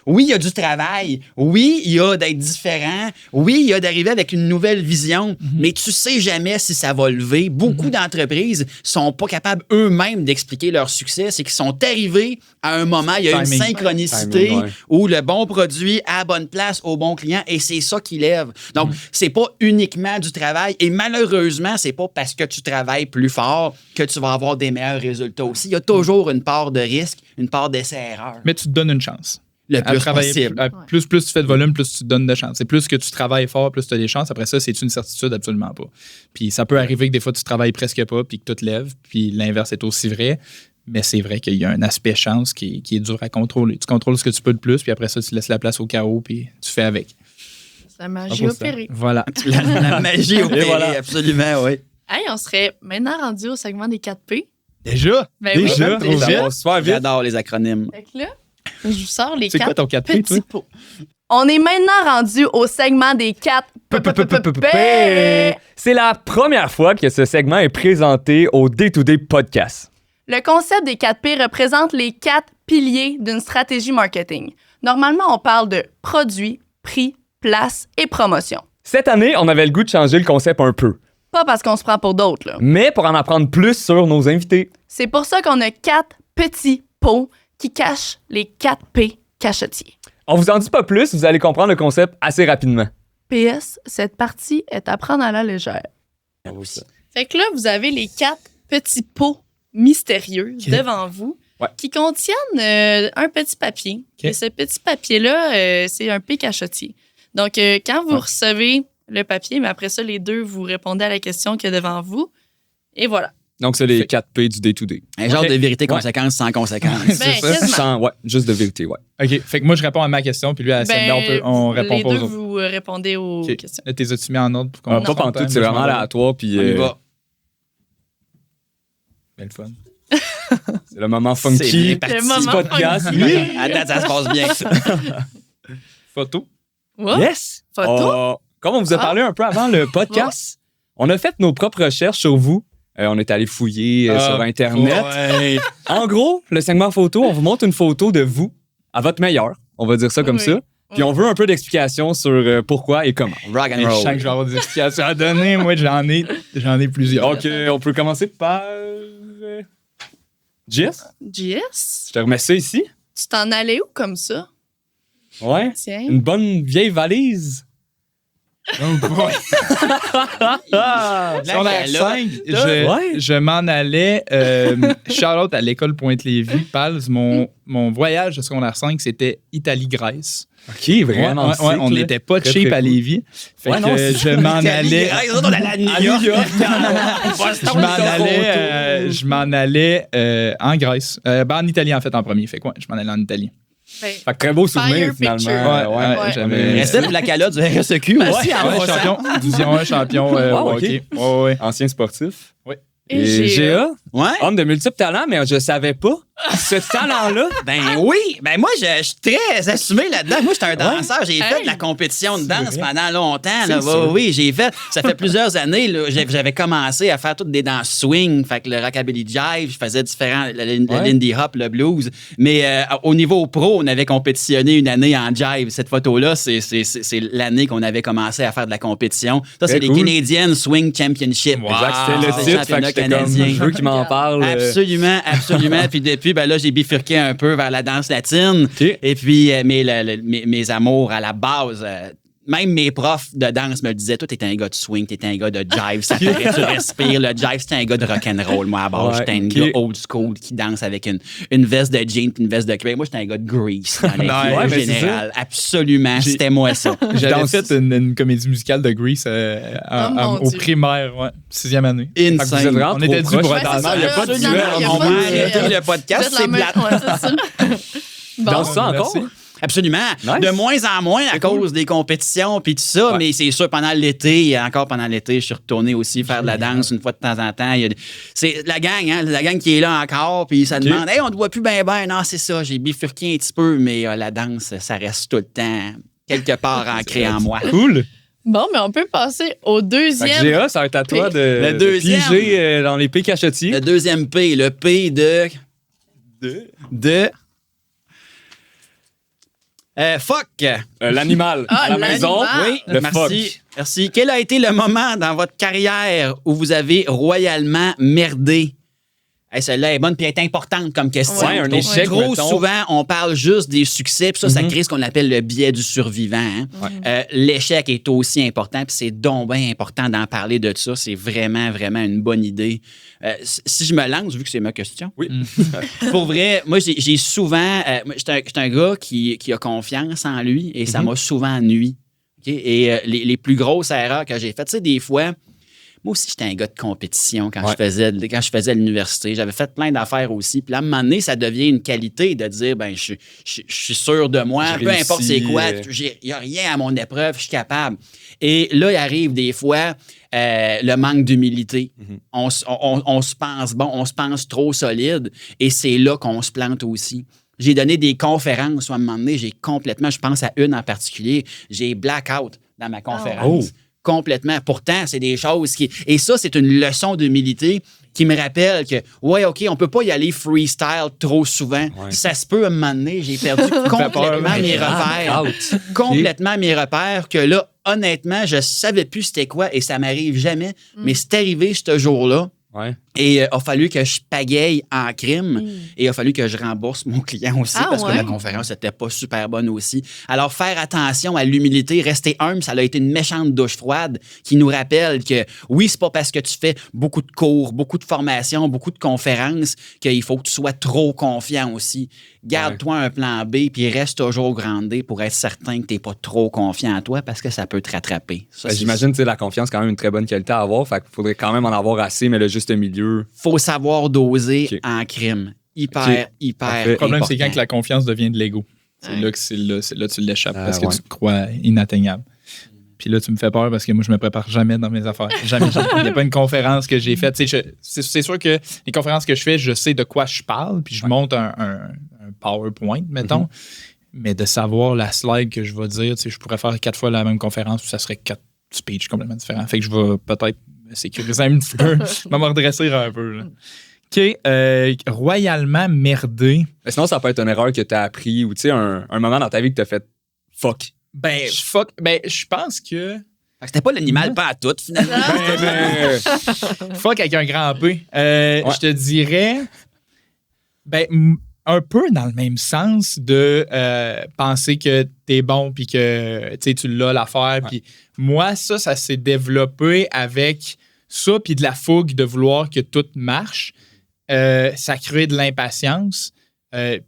Speaker 4: Oui, il y a du travail. Oui, il y a d'être différent. Oui, il y a d'arriver avec une nouvelle vision. Mais tu sais jamais si ça va lever. Beaucoup d'entreprises sont pas capables eux-mêmes d'expliquer leur succès. C'est qu'ils sont arrivés à un moment, il y a une synchronicité où le bon produit à la bonne place au bon client et c'est ça qui lève. Donc, c'est pas uniquement du travail et malheureusement, c'est pas parce que tu travailles plus fort que tu vas avoir des meilleurs résultats aussi. Il y a toujours une part de risque, une part d'essai-erreur.
Speaker 3: Mais tu te donnes une chance.
Speaker 4: Le plus possible.
Speaker 3: Plus tu fais de volume, plus tu te donnes de chance. Et plus que tu travailles fort, plus tu as des chances. Après ça, c'est une certitude? Absolument pas. Puis ça peut arriver que des fois, tu travailles presque pas puis que tout te lève. Puis l'inverse est aussi vrai. Mais c'est vrai qu'il y a un aspect chance qui est dur à contrôler. Tu contrôles ce que tu peux de plus, puis après ça, tu laisses la place au chaos, puis tu fais avec.
Speaker 1: C'est la magie opérée.
Speaker 3: Voilà.
Speaker 4: La magie opérée,
Speaker 2: voilà.
Speaker 4: Absolument, oui.
Speaker 1: Hey, on serait maintenant rendu au segment des 4P.
Speaker 3: Déjà?
Speaker 1: Ben oui.
Speaker 3: Déjà? Trop
Speaker 2: Ça
Speaker 3: vite?
Speaker 2: va super vite.
Speaker 4: J'adore les acronymes.
Speaker 1: Fait que là, je vous sors les
Speaker 3: C'est quoi
Speaker 1: 4
Speaker 3: ton 4P,
Speaker 1: petits
Speaker 3: toi?
Speaker 1: pots. On est maintenant rendu au segment des 4 P.
Speaker 2: C'est la première fois que ce segment est présenté au Day-to-Day Podcast.
Speaker 1: Le concept des 4 P représente les 4 piliers d'une stratégie marketing. Normalement, on parle de produit, prix, place et promotion.
Speaker 2: Cette année, on avait le goût de changer le concept un peu,
Speaker 1: Pas parce qu'on se prend pour d'autres, là.
Speaker 2: mais pour en apprendre plus sur nos invités.
Speaker 1: C'est pour ça qu'on a 4 petits pots qui cachent les 4 P cachetiers.
Speaker 2: On vous en dit pas plus, vous allez comprendre le concept assez rapidement.
Speaker 1: PS, cette partie est à prendre à la légère. Fait que là, vous avez les 4 petits pots mystérieux devant vous qui contiennent un petit papier. Et ce petit papier-là, c'est un P cachotier. Donc, quand vous recevez le papier, mais après ça, les deux, vous répondez à la question qu'il y a devant vous. Et voilà.
Speaker 2: Donc, c'est les 4 P du Day-to-Day.
Speaker 4: Un genre de vérité-conséquence sans conséquence.
Speaker 1: Ben, quasiment.
Speaker 2: Juste de vérité, ouais.
Speaker 3: OK. Fait que moi, je réponds à ma question, puis lui, à celle-là, on répond
Speaker 1: les
Speaker 3: pas aux
Speaker 1: deux,
Speaker 3: autres.
Speaker 1: vous répondez aux questions.
Speaker 3: Là, t'es as-tu mis en ordre pour qu'on
Speaker 2: Pas pantoute, c'est vraiment aléatoire, puis
Speaker 4: On y va.
Speaker 3: Bien le fun.
Speaker 2: c'est le moment
Speaker 4: C'est
Speaker 2: funky
Speaker 4: bien parti.
Speaker 1: Le moment
Speaker 2: podcast.
Speaker 1: funky.
Speaker 4: À date, ça se passe bien.
Speaker 3: Photo.
Speaker 1: What?
Speaker 2: Yes!
Speaker 1: Photo?
Speaker 2: Comme on vous a parlé un peu avant le podcast, on a fait nos propres recherches sur vous. On est allé fouiller sur Internet.
Speaker 3: Ouais.
Speaker 2: En gros, le segment photo, on vous montre une photo de vous à votre meilleur. On va dire ça comme ça. Puis on veut un peu d'explication sur pourquoi et comment.
Speaker 4: Rock and
Speaker 3: Je sens que
Speaker 4: roll.
Speaker 3: je vais avoir des explications à donner. Moi, j'en ai plusieurs.
Speaker 2: Donc, on peut commencer par... Jess,
Speaker 1: JS?
Speaker 2: je te remets ça ici.
Speaker 1: Tu t'en allais où comme ça?
Speaker 2: Ouais.
Speaker 1: Tiens.
Speaker 2: Une bonne vieille valise.
Speaker 3: Secondaire 5, je m'en allais. Shout-out à l'école Pointe-Lévis, Pals. Mon voyage de secondaire 5, c'était Italie-Grèce.
Speaker 2: OK, vraiment.
Speaker 3: Ouais, on n'était pas
Speaker 2: Très,
Speaker 3: cheap
Speaker 2: très
Speaker 3: à Lévis. Fait que je m'en allais. Je m'en allais en Grèce. En Italie, en fait, en premier. Fait quoi? Je m'en allais en Italie.
Speaker 1: Ben,
Speaker 2: Fait que très beau souvenir,
Speaker 1: Fire picture.
Speaker 2: finalement.
Speaker 3: Ouais, j'avais.
Speaker 4: Restez pour la calotte du RSEQ aussi.
Speaker 3: Champion. Division 1, champion.
Speaker 2: Wow,
Speaker 3: OK.
Speaker 2: ok.
Speaker 3: Ouais.
Speaker 2: Ancien sportif.
Speaker 1: Et
Speaker 2: GA,
Speaker 4: Ouais.
Speaker 2: homme de multiples talents, mais je savais pas ce talent-là.
Speaker 4: Ben oui, ben moi je suis très assumé là-dedans. Moi j'étais un danseur, j'ai fait de la compétition de danse pendant longtemps. Là. Oui, j'ai fait. Ça fait plusieurs années là, j'avais commencé à faire toutes des danses swing, fait que le rockabilly jive, je faisais différents, le lindy hop, le blues. Mais au niveau pro, on avait compétitionné une année en jive. Cette photo-là, c'est l'année qu'on avait commencé à faire de la compétition. Ça, c'est
Speaker 2: Très
Speaker 4: les
Speaker 2: cool.
Speaker 4: Canadian Swing Championship.
Speaker 2: Exact, c'était le
Speaker 4: C'est
Speaker 2: titre, fait que j'étais comme, je veux qu'il m'en parle.
Speaker 4: Absolument, absolument. Puis depuis, ben là, j'ai bifurqué un peu vers la danse latine.
Speaker 2: OK.
Speaker 4: Et puis, mes amours à la base, même mes profs de danse me le disaient, toi, t'es un gars de swing, t'es un gars de jive, ça paraît, tu respires. Le jive, c'était un gars de rock'n'roll. Moi, à base,
Speaker 2: Ouais,
Speaker 4: j'étais un
Speaker 2: OK.
Speaker 4: gars old school qui danse avec une veste de jean puis une veste de cuir. Moi, j'étais un gars de grease, dans la vie
Speaker 2: Ouais,
Speaker 4: en
Speaker 2: mais c'est
Speaker 4: général. Absolument, c'était moi ça.
Speaker 3: J'avais
Speaker 2: Danse-
Speaker 3: fait une comédie musicale de Grease
Speaker 1: mon
Speaker 3: au
Speaker 1: Dieu.
Speaker 3: primaire, 6e année.
Speaker 2: Fait que vous êtes
Speaker 4: Insane.
Speaker 2: vraiment
Speaker 3: On était
Speaker 2: trop
Speaker 3: dû pour
Speaker 2: proches.
Speaker 3: un
Speaker 1: Ouais, c'est
Speaker 3: danseur.
Speaker 1: ça,
Speaker 3: Il y a
Speaker 1: là,
Speaker 3: pas de
Speaker 1: finalement,
Speaker 3: duel.
Speaker 1: il y a
Speaker 4: On
Speaker 1: pas
Speaker 4: va
Speaker 1: de-
Speaker 4: arrêter le podcast,
Speaker 1: Vous êtes
Speaker 4: c'est
Speaker 1: la même-
Speaker 4: plate.
Speaker 1: ouais, c'est ça. Bon.
Speaker 2: Danses-tu encore?
Speaker 3: Merci.
Speaker 4: Absolument.
Speaker 2: Nice.
Speaker 4: De moins en moins à cause des compétitions puis tout ça,
Speaker 2: Ouais.
Speaker 4: mais c'est sûr, pendant l'été, encore pendant l'été, je suis retourné aussi faire de la danse une fois de temps en temps. C'est la gang, hein, la gang qui est là encore, puis ça demande « Hey, on te voit plus bien, ben. » Non, c'est ça, j'ai bifurqué un petit peu, mais la danse, ça reste tout le temps quelque part ancré en moi.
Speaker 2: Cool.
Speaker 1: Bon, mais on peut passer au
Speaker 2: Fait que
Speaker 1: deuxième.
Speaker 2: GA, ça va être à toi de
Speaker 4: Le deuxième.
Speaker 2: piger dans les P cachetiers.
Speaker 4: Le deuxième P, le P de fuck.
Speaker 2: L'animal
Speaker 1: Ah,
Speaker 2: à la maison.
Speaker 1: l'animal.
Speaker 4: Oui,
Speaker 2: Le
Speaker 4: merci.
Speaker 2: fuck.
Speaker 4: Merci. Quel a été le moment dans votre carrière où vous avez royalement merdé? Hey, celle-là est bonne puis elle est importante comme question.
Speaker 2: Ouais, un
Speaker 4: Donc,
Speaker 2: échec,
Speaker 4: trop
Speaker 2: mettons.
Speaker 4: souvent, on parle juste des succès, puis ça crée ce qu'on appelle le biais du survivant. Hein. L'échec est aussi important, puis c'est donc bien important d'en parler de ça. C'est vraiment, vraiment une bonne idée. Si je me lance, vu que c'est ma question,
Speaker 2: Oui.
Speaker 4: pour vrai, moi, j'ai souvent... j'étais un gars qui a confiance en lui et ça m'a souvent nui. OK? Et les plus grosses erreurs que j'ai faites, tu sais, des fois... Moi aussi, j'étais un gars de compétition quand je faisais l'université. J'avais fait plein d'affaires aussi. Puis là, à un moment donné, ça devient une qualité de dire, ben, je suis sûr de moi,
Speaker 2: J'ai
Speaker 4: peu importe
Speaker 2: réussi,
Speaker 4: c'est quoi, il n'y a rien à mon épreuve, je suis capable. Et là, il arrive des fois le manque d'humilité. On se pense bon, on se pense trop solide et c'est là qu'on se plante aussi. J'ai donné des conférences à un moment donné, je pense à une en particulier, j'ai blackout dans ma conférence.
Speaker 2: Oh.
Speaker 4: Complètement. Pourtant, c'est des choses qui... Et ça, c'est une leçon d'humilité qui me rappelle que, ouais, OK, on peut pas y aller freestyle trop souvent.
Speaker 2: Ouais.
Speaker 4: Ça se peut, à un moment donné, j'ai perdu complètement mes repères. Complètement mes repères, que là, honnêtement, je savais plus c'était quoi et ça m'arrive jamais. Mais c'est arrivé ce jour-là.
Speaker 2: Ouais.
Speaker 4: Et il a fallu que je pagaille en crime et il a fallu que je rembourse mon client aussi parce que la conférence n'était pas super bonne aussi. Alors, faire attention à l'humilité, rester humble, ça a été une méchante douche froide qui nous rappelle que oui, c'est pas parce que tu fais beaucoup de cours, beaucoup de formations, beaucoup de conférences qu'il faut que tu sois trop confiant aussi. Garde-toi un plan B puis reste toujours groundé pour être certain que tu n'es pas trop confiant en toi parce que ça peut te rattraper. Ça,
Speaker 2: Ben, j'imagine que la confiance, c'est quand même une très bonne qualité à avoir. Fait qu'il faudrait quand même en avoir assez, mais le juste milieu.
Speaker 4: Faut savoir doser
Speaker 2: OK.
Speaker 4: en crime. Hyper
Speaker 2: Parfait.
Speaker 3: Le problème, c'est
Speaker 4: important.
Speaker 3: quand la confiance devient de l'ego. C'est là que tu l'échappes parce que
Speaker 2: ouais.
Speaker 3: tu te crois inatteignable. Puis là, tu me fais peur parce que moi, je me prépare jamais dans mes affaires. Jamais. Il n'y a pas une conférence que j'ai faite. Tu sais, c'est sûr que les conférences que je fais, je sais de quoi je parle, puis je monte un PowerPoint, mettons. Mais de savoir la slide que je vais dire, tu sais, je pourrais faire 4 fois la même conférence, puis ça serait 4 speeches complètement différents. Fait que je vais peut-être sécuriser un petit peu, je vais me redresser un peu. Là. OK. Royalement merdé.
Speaker 2: Mais sinon, ça peut être une erreur que tu as appris ou tu sais, un moment dans ta vie que tu as fait fuck.
Speaker 3: Je pense que...
Speaker 4: Fait que c'était pas l'animal pas à tout, finalement.
Speaker 3: Fuck avec un grand P. Je te dirais... un peu dans le même sens de penser que t'es bon puis que tu l'as l'affaire. Puis moi, ça s'est développé avec ça puis de la fougue de vouloir que tout marche. Ça crée de l'impatience.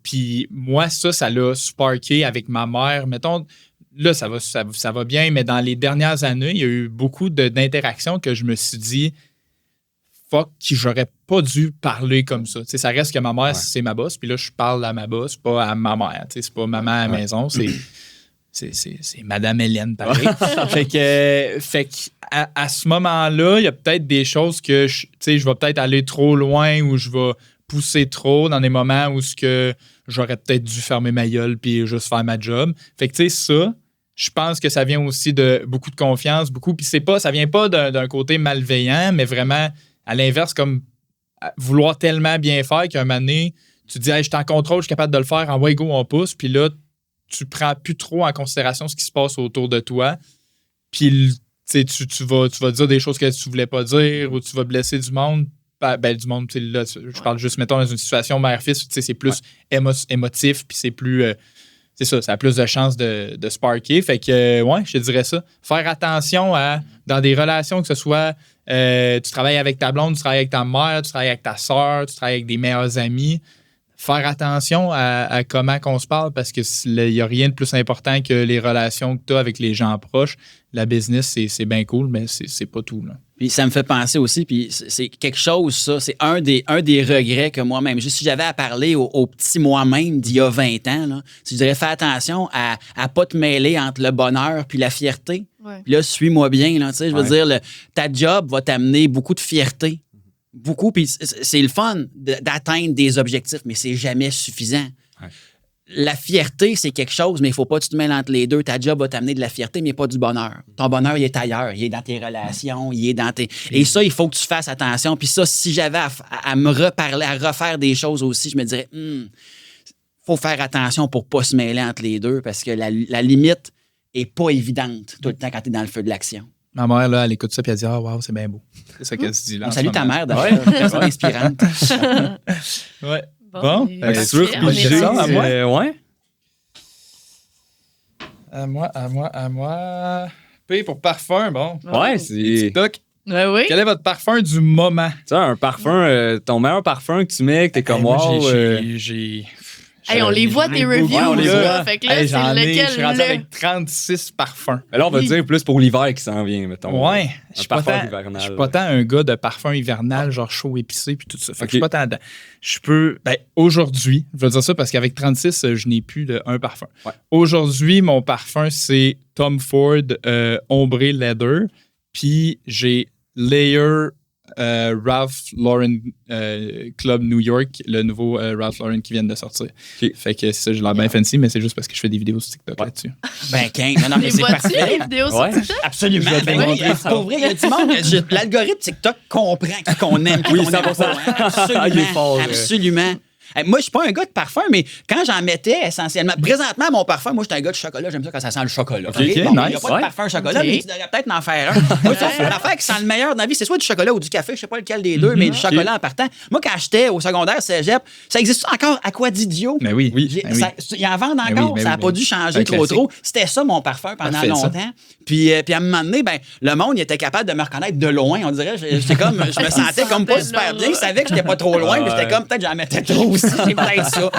Speaker 3: Puis moi, ça l'a sparké avec ma mère. Mettons, là, ça va bien, mais dans les dernières années, il y a eu beaucoup d'interactions que je me suis dit fuck, j'aurais pas dû parler comme ça. T'sais, ça reste que ma mère, c'est ma boss, puis là, je parle à ma boss, pas à ma mère. C'est pas maman à la maison, c'est Madame Hélène, pareil. fait que à ce moment-là, il y a peut-être des choses que je vais peut-être aller trop loin ou je vais pousser trop dans des moments où j'aurais peut-être dû fermer ma gueule puis juste faire ma job. Fait que tu sais, ça, je pense que ça vient aussi de beaucoup de confiance, puis ça vient pas d'un côté malveillant, mais vraiment à l'inverse, comme vouloir tellement bien faire qu'un moment donné, tu te dis, hey, je suis en contrôle, je suis capable de le faire, envoie go, on pousse, puis là, tu prends plus trop en considération ce qui se passe autour de toi, puis tu vas dire des choses que tu voulais pas dire ou tu vas blesser du monde. Du monde, là, je parle juste, mettons, dans une situation mère-fils, c'est plus émotif, puis c'est plus... c'est ça a plus de chances de sparker. Fait que, je te dirais ça. Faire attention dans des relations, que ce soit tu travailles avec ta blonde, tu travailles avec ta mère, tu travailles avec ta soeur, tu travailles avec des meilleurs amis. Faire attention à comment qu'on se parle parce qu'il n'y a rien de plus important que les relations que tu as avec les gens proches. La business, c'est bien cool, mais c'est pas tout, là.
Speaker 4: Puis ça me fait penser aussi, puis c'est quelque chose, ça, c'est un des regrets que moi-même, juste si j'avais à parler au petit moi-même d'il y a 20 ans, là, si je dirais fais attention à pas te mêler entre le bonheur puis la fierté.
Speaker 1: Ouais.
Speaker 4: Puis là, suis-moi bien, là, tu sais, je veux dire, ta job va t'amener beaucoup de fierté. Beaucoup, puis c'est le fun d'atteindre des objectifs, mais c'est jamais suffisant.
Speaker 2: Ouais.
Speaker 4: La fierté, c'est quelque chose, mais il ne faut pas que tu te mêles entre les deux. Ta job va t'amener de la fierté, mais pas du bonheur. Ton bonheur, il est ailleurs. Il est dans tes relations, il est dans tes... Et ça, il faut que tu fasses attention. Puis ça, si j'avais à me reparler, à refaire des choses aussi, je me dirais, faut faire attention pour ne pas se mêler entre les deux parce que la limite n'est pas évidente tout le temps quand tu es dans le feu de l'action.
Speaker 3: Ma mère, là, elle écoute ça et elle dit « Ah, wow, c'est bien beau. » C'est ça qu'elle se dit là.
Speaker 4: On salue ta mère, d'ailleurs. Personne inspirante.
Speaker 3: Ouais.
Speaker 1: Bon,
Speaker 2: C'est sûr
Speaker 1: on est
Speaker 2: que
Speaker 3: ça, à moi?
Speaker 2: ouais.
Speaker 3: À moi. P pour parfum, bon.
Speaker 2: Ouais, c'est...
Speaker 3: TikTok.
Speaker 1: Ouais, oui.
Speaker 3: Quel est votre parfum du moment?
Speaker 2: Tu sais, un parfum, ton meilleur parfum que tu mets, que t'es comme
Speaker 3: Moi,
Speaker 2: wow.
Speaker 1: Hey, on les voit, tes reviews.
Speaker 3: on les
Speaker 1: là.
Speaker 3: voit.
Speaker 1: Fait que là,
Speaker 3: Hey,
Speaker 1: c'est
Speaker 3: je suis rendu
Speaker 1: lequel?
Speaker 3: avec 36 parfums.
Speaker 2: Mais là, on va dire plus pour l'hiver qui s'en vient, mettons.
Speaker 3: Ouais, je suis pas tant un gars de parfum hivernal, genre chaud épicé puis tout ça. Fait que je suis pas tant dedans. Je peux, aujourd'hui, je vais dire ça parce qu'avec 36, je n'ai plus d'un parfum.
Speaker 2: Ouais.
Speaker 3: Aujourd'hui, mon parfum, c'est Tom Ford Ombré Leather. Puis j'ai Layer Ralph Lauren Club New York, le nouveau Ralph Lauren qui vient de sortir. Okay. Fait que ça, j'ai l'air bien fancy, mais c'est juste parce que je fais des vidéos sur TikTok là-dessus.
Speaker 4: Ben, 15. Non, mais c'est parfait.
Speaker 1: Les vidéos sur TikTok?
Speaker 4: Absolument. Pour vrai, il y a du monde. L'algorithme TikTok comprend qui qu'on aime, qui qu'on aime pas. Absolument. Absolument. Moi, je suis pas un gars de parfum, mais quand j'en mettais essentiellement... Présentement, mon parfum, moi, je suis un gars de chocolat. J'aime ça quand ça sent le chocolat.
Speaker 3: Okay,
Speaker 4: bon, il
Speaker 3: nice.
Speaker 4: n'y a pas de parfum chocolat, mais tu devrais peut-être en faire un. Moi, l'affaire qui sent le meilleur dans la vie, c'est soit du chocolat ou du café. Je sais pas lequel des deux, mais du chocolat en partant. Moi, quand j'étais au secondaire, cégep, ça existe encore Aquadidio?
Speaker 3: Mais oui.
Speaker 4: Ils en vendent encore. Ça n'a pas dû changer trop. C'était ça, mon parfum, pendant longtemps. Puis à un moment donné, le monde, il était capable de me reconnaître de loin. On dirait, je me sentais comme pas super bien. Je savais que j'étais pas trop loin, mais j'étais comme peut-être j'en mettais trop aussi. C'est peut-être ça.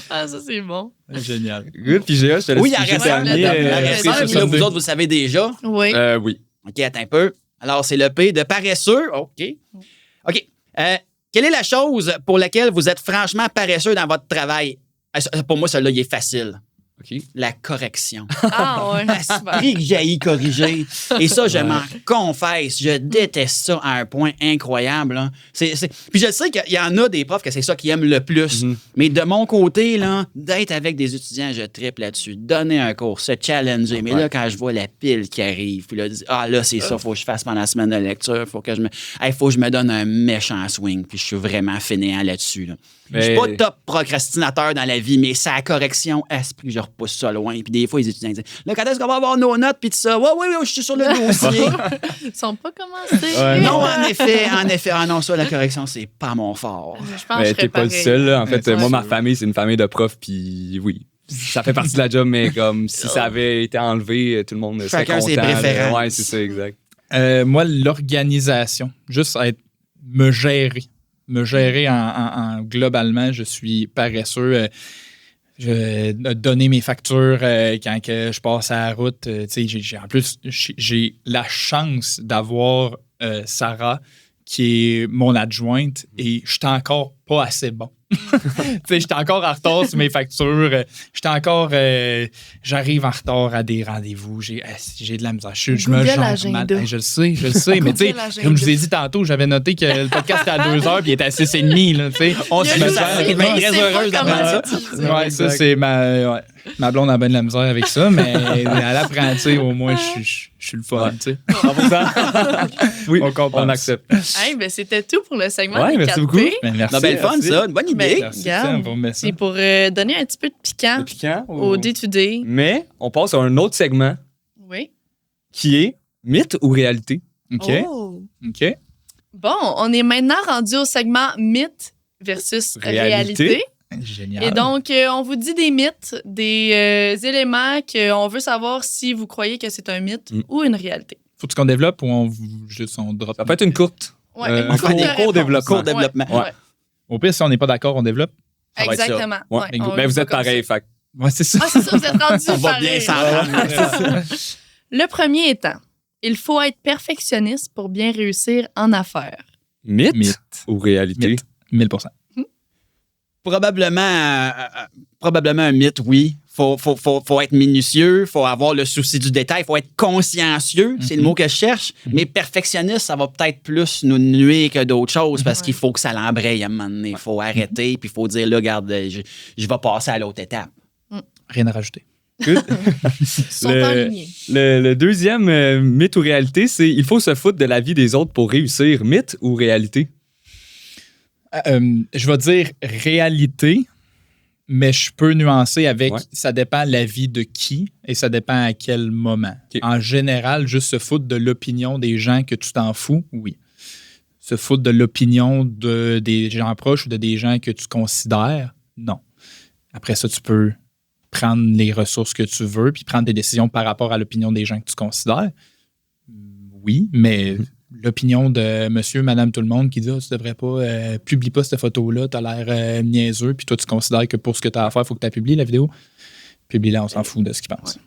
Speaker 1: Ah, ça, c'est bon.
Speaker 3: Génial.
Speaker 2: Good, puis Géa, je te laisse.
Speaker 4: Oui, il reste un. Vous autres, vous savez déjà.
Speaker 1: Oui.
Speaker 2: Oui.
Speaker 4: OK, attends un peu. Alors, c'est le P de paresseux. OK. Quelle est la chose pour laquelle vous êtes franchement paresseux dans votre travail? Pour moi, celui-là, il est facile.
Speaker 2: OK.
Speaker 4: La correction.
Speaker 1: Ah, ouais.
Speaker 4: L'esprit que j'ai corriger. Et ça, je m'en confesse. Je déteste ça à un point incroyable. Là. Puis je sais qu'il y en a des profs que c'est ça qu'ils aiment le plus. Mm-hmm. Mais de mon côté, là, d'être avec des étudiants, je tripe là-dessus. Donner un cours, se challenger. Mais là, quand je vois la pile qui arrive, puis là, c'est ça, faut que je fasse pendant la semaine de lecture. Faut que je me donne un méchant swing. Puis je suis vraiment fainéant là-dessus. Là. Je suis pas top procrastinateur dans la vie, mais sa correction, esprit, je repoussent ça loin. Puis des fois, les étudiants disent là, quand est-ce qu'on va avoir nos notes? Puis tout ça, oui, je suis sur le dossier.
Speaker 1: Ils sont pas commencés.
Speaker 3: Ouais,
Speaker 4: Non, en effet. Ah non, ça, la correction, c'est pas mon fort.
Speaker 1: Je pense que
Speaker 2: Mais
Speaker 1: je
Speaker 2: t'es
Speaker 1: serais
Speaker 2: pas le
Speaker 1: pareil.
Speaker 2: seul, là. En fait,
Speaker 1: Ouais.
Speaker 2: moi, ma famille, c'est une famille de profs, puis oui. Ça fait partie de la job, mais comme si ça avait été enlevé, tout le monde serait
Speaker 4: Chacun
Speaker 2: content.
Speaker 4: ses préférences.
Speaker 2: Ouais, c'est ça, exact.
Speaker 3: Moi, l'organisation, juste me gérer globalement, je suis paresseux. Je donner mes factures quand que je passe à la route. En plus, j'ai la chance d'avoir Sarah, qui est mon adjointe, et je suis encore pas assez bon. J'étais encore en retard sur mes factures. J'arrive en retard à des rendez-vous. J'ai de la misère. Je me
Speaker 1: Google
Speaker 3: gère
Speaker 1: agenda.
Speaker 3: mal. Je le sais. Mais tu sais,
Speaker 1: Google agenda.
Speaker 3: comme je vous ai dit tantôt, j'avais noté que le podcast était à 2 heures puis il était à 6h30. Là,
Speaker 4: On
Speaker 1: Il y a
Speaker 4: se
Speaker 1: juste
Speaker 4: met
Speaker 1: ça,
Speaker 4: ça. Il
Speaker 1: mais
Speaker 4: va être
Speaker 1: il
Speaker 4: très
Speaker 1: sait pas
Speaker 4: heureuse
Speaker 1: comment
Speaker 4: d'avoir ça.
Speaker 1: l'utiliser.
Speaker 3: Ouais, ça, c'est ma blonde a bien de la misère avec ça, mais elle apprend, tu sais, au moins, je suis le fun, tu sais.
Speaker 2: 100%. Oui,
Speaker 3: On compense.
Speaker 2: on accepte.
Speaker 1: Hey, ben, c'était tout pour le segment
Speaker 2: Ouais,
Speaker 1: des
Speaker 2: merci
Speaker 1: 4P.
Speaker 2: beaucoup.
Speaker 3: Ben, merci.
Speaker 4: Non, ben, le fun,
Speaker 2: merci.
Speaker 4: ça. Une bonne idée.
Speaker 3: Merci,
Speaker 1: Regarde.
Speaker 3: tiens, on vous remet ça.
Speaker 1: C'est pour donner un petit peu de piquant
Speaker 2: C'est piquant.
Speaker 1: au day-to-day.
Speaker 2: Mais on passe à un autre segment
Speaker 1: Oui.
Speaker 2: qui est mythe ou réalité.
Speaker 3: OK.
Speaker 1: Oh.
Speaker 3: OK.
Speaker 1: Bon, on est maintenant rendu au segment mythe versus
Speaker 2: Réalité.
Speaker 1: réalité.
Speaker 3: Génial.
Speaker 1: Et donc, on vous dit des mythes, des éléments qu'on veut savoir si vous croyez que c'est un mythe ou une réalité.
Speaker 3: Faut-tu qu'on développe ou juste on drop?
Speaker 2: Ça peut être une courte.
Speaker 1: Ouais,
Speaker 2: Un
Speaker 1: une
Speaker 2: court-
Speaker 1: courte
Speaker 2: court
Speaker 1: réponse.
Speaker 2: développement.
Speaker 4: Court développement.
Speaker 1: Ouais.
Speaker 3: Au pire, si on n'est pas d'accord, on développe.
Speaker 2: Ça va être ça.
Speaker 1: Exactement.
Speaker 2: Ouais.
Speaker 1: Ouais, on
Speaker 2: Ben,
Speaker 1: veut
Speaker 2: vous
Speaker 1: pas
Speaker 2: êtes
Speaker 1: comme
Speaker 2: pareil.
Speaker 1: ça.
Speaker 2: Fait que
Speaker 3: Ouais, c'est ça.
Speaker 1: Ah, c'est ça, vous êtes rendus
Speaker 4: On va bien
Speaker 1: pareil.
Speaker 4: s'entendre.
Speaker 1: Le premier étant, il faut être perfectionniste pour bien réussir en affaires.
Speaker 2: mythe,
Speaker 3: Mythe.
Speaker 2: ou réalité.
Speaker 3: Mythe. 1000%.
Speaker 4: Probablement un mythe, oui. Faut être minutieux, faut avoir le souci du détail, faut être consciencieux, c'est le mot que je cherche. Mais perfectionniste, ça va peut-être plus nous nuire que d'autres choses parce qu'il faut que ça l'embraye à un moment donné. Il faut arrêter, puis il faut dire, là, regarde, je vais passer à l'autre étape.
Speaker 3: Rien à rajouter.
Speaker 2: Good.
Speaker 1: Ils sont
Speaker 2: Le-
Speaker 1: alignés.
Speaker 2: Le deuxième mythe ou réalité, c'est il faut se foutre de la vie des autres pour réussir. Mythe ou réalité?
Speaker 3: Je vais dire réalité, mais je peux nuancer avec
Speaker 2: Ouais.
Speaker 3: ça dépend la vie de qui et ça dépend à quel moment.
Speaker 2: Ok.
Speaker 3: En général, juste se foutre de l'opinion des gens que tu t'en fous, oui. Se foutre de l'opinion des gens proches ou de des gens que tu considères, non. Après ça, tu peux prendre les ressources que tu veux puis prendre des décisions par rapport à l'opinion des gens que tu considères. Oui, mais l'opinion de monsieur, madame, tout le monde qui dit tu devrais pas, publie pas cette photo-là, t'as l'air niaiseux, puis toi, tu considères que pour ce que t'as à faire, il faut que tu publies la vidéo. Publie-la, on s'en fout de ce qu'ils pensent.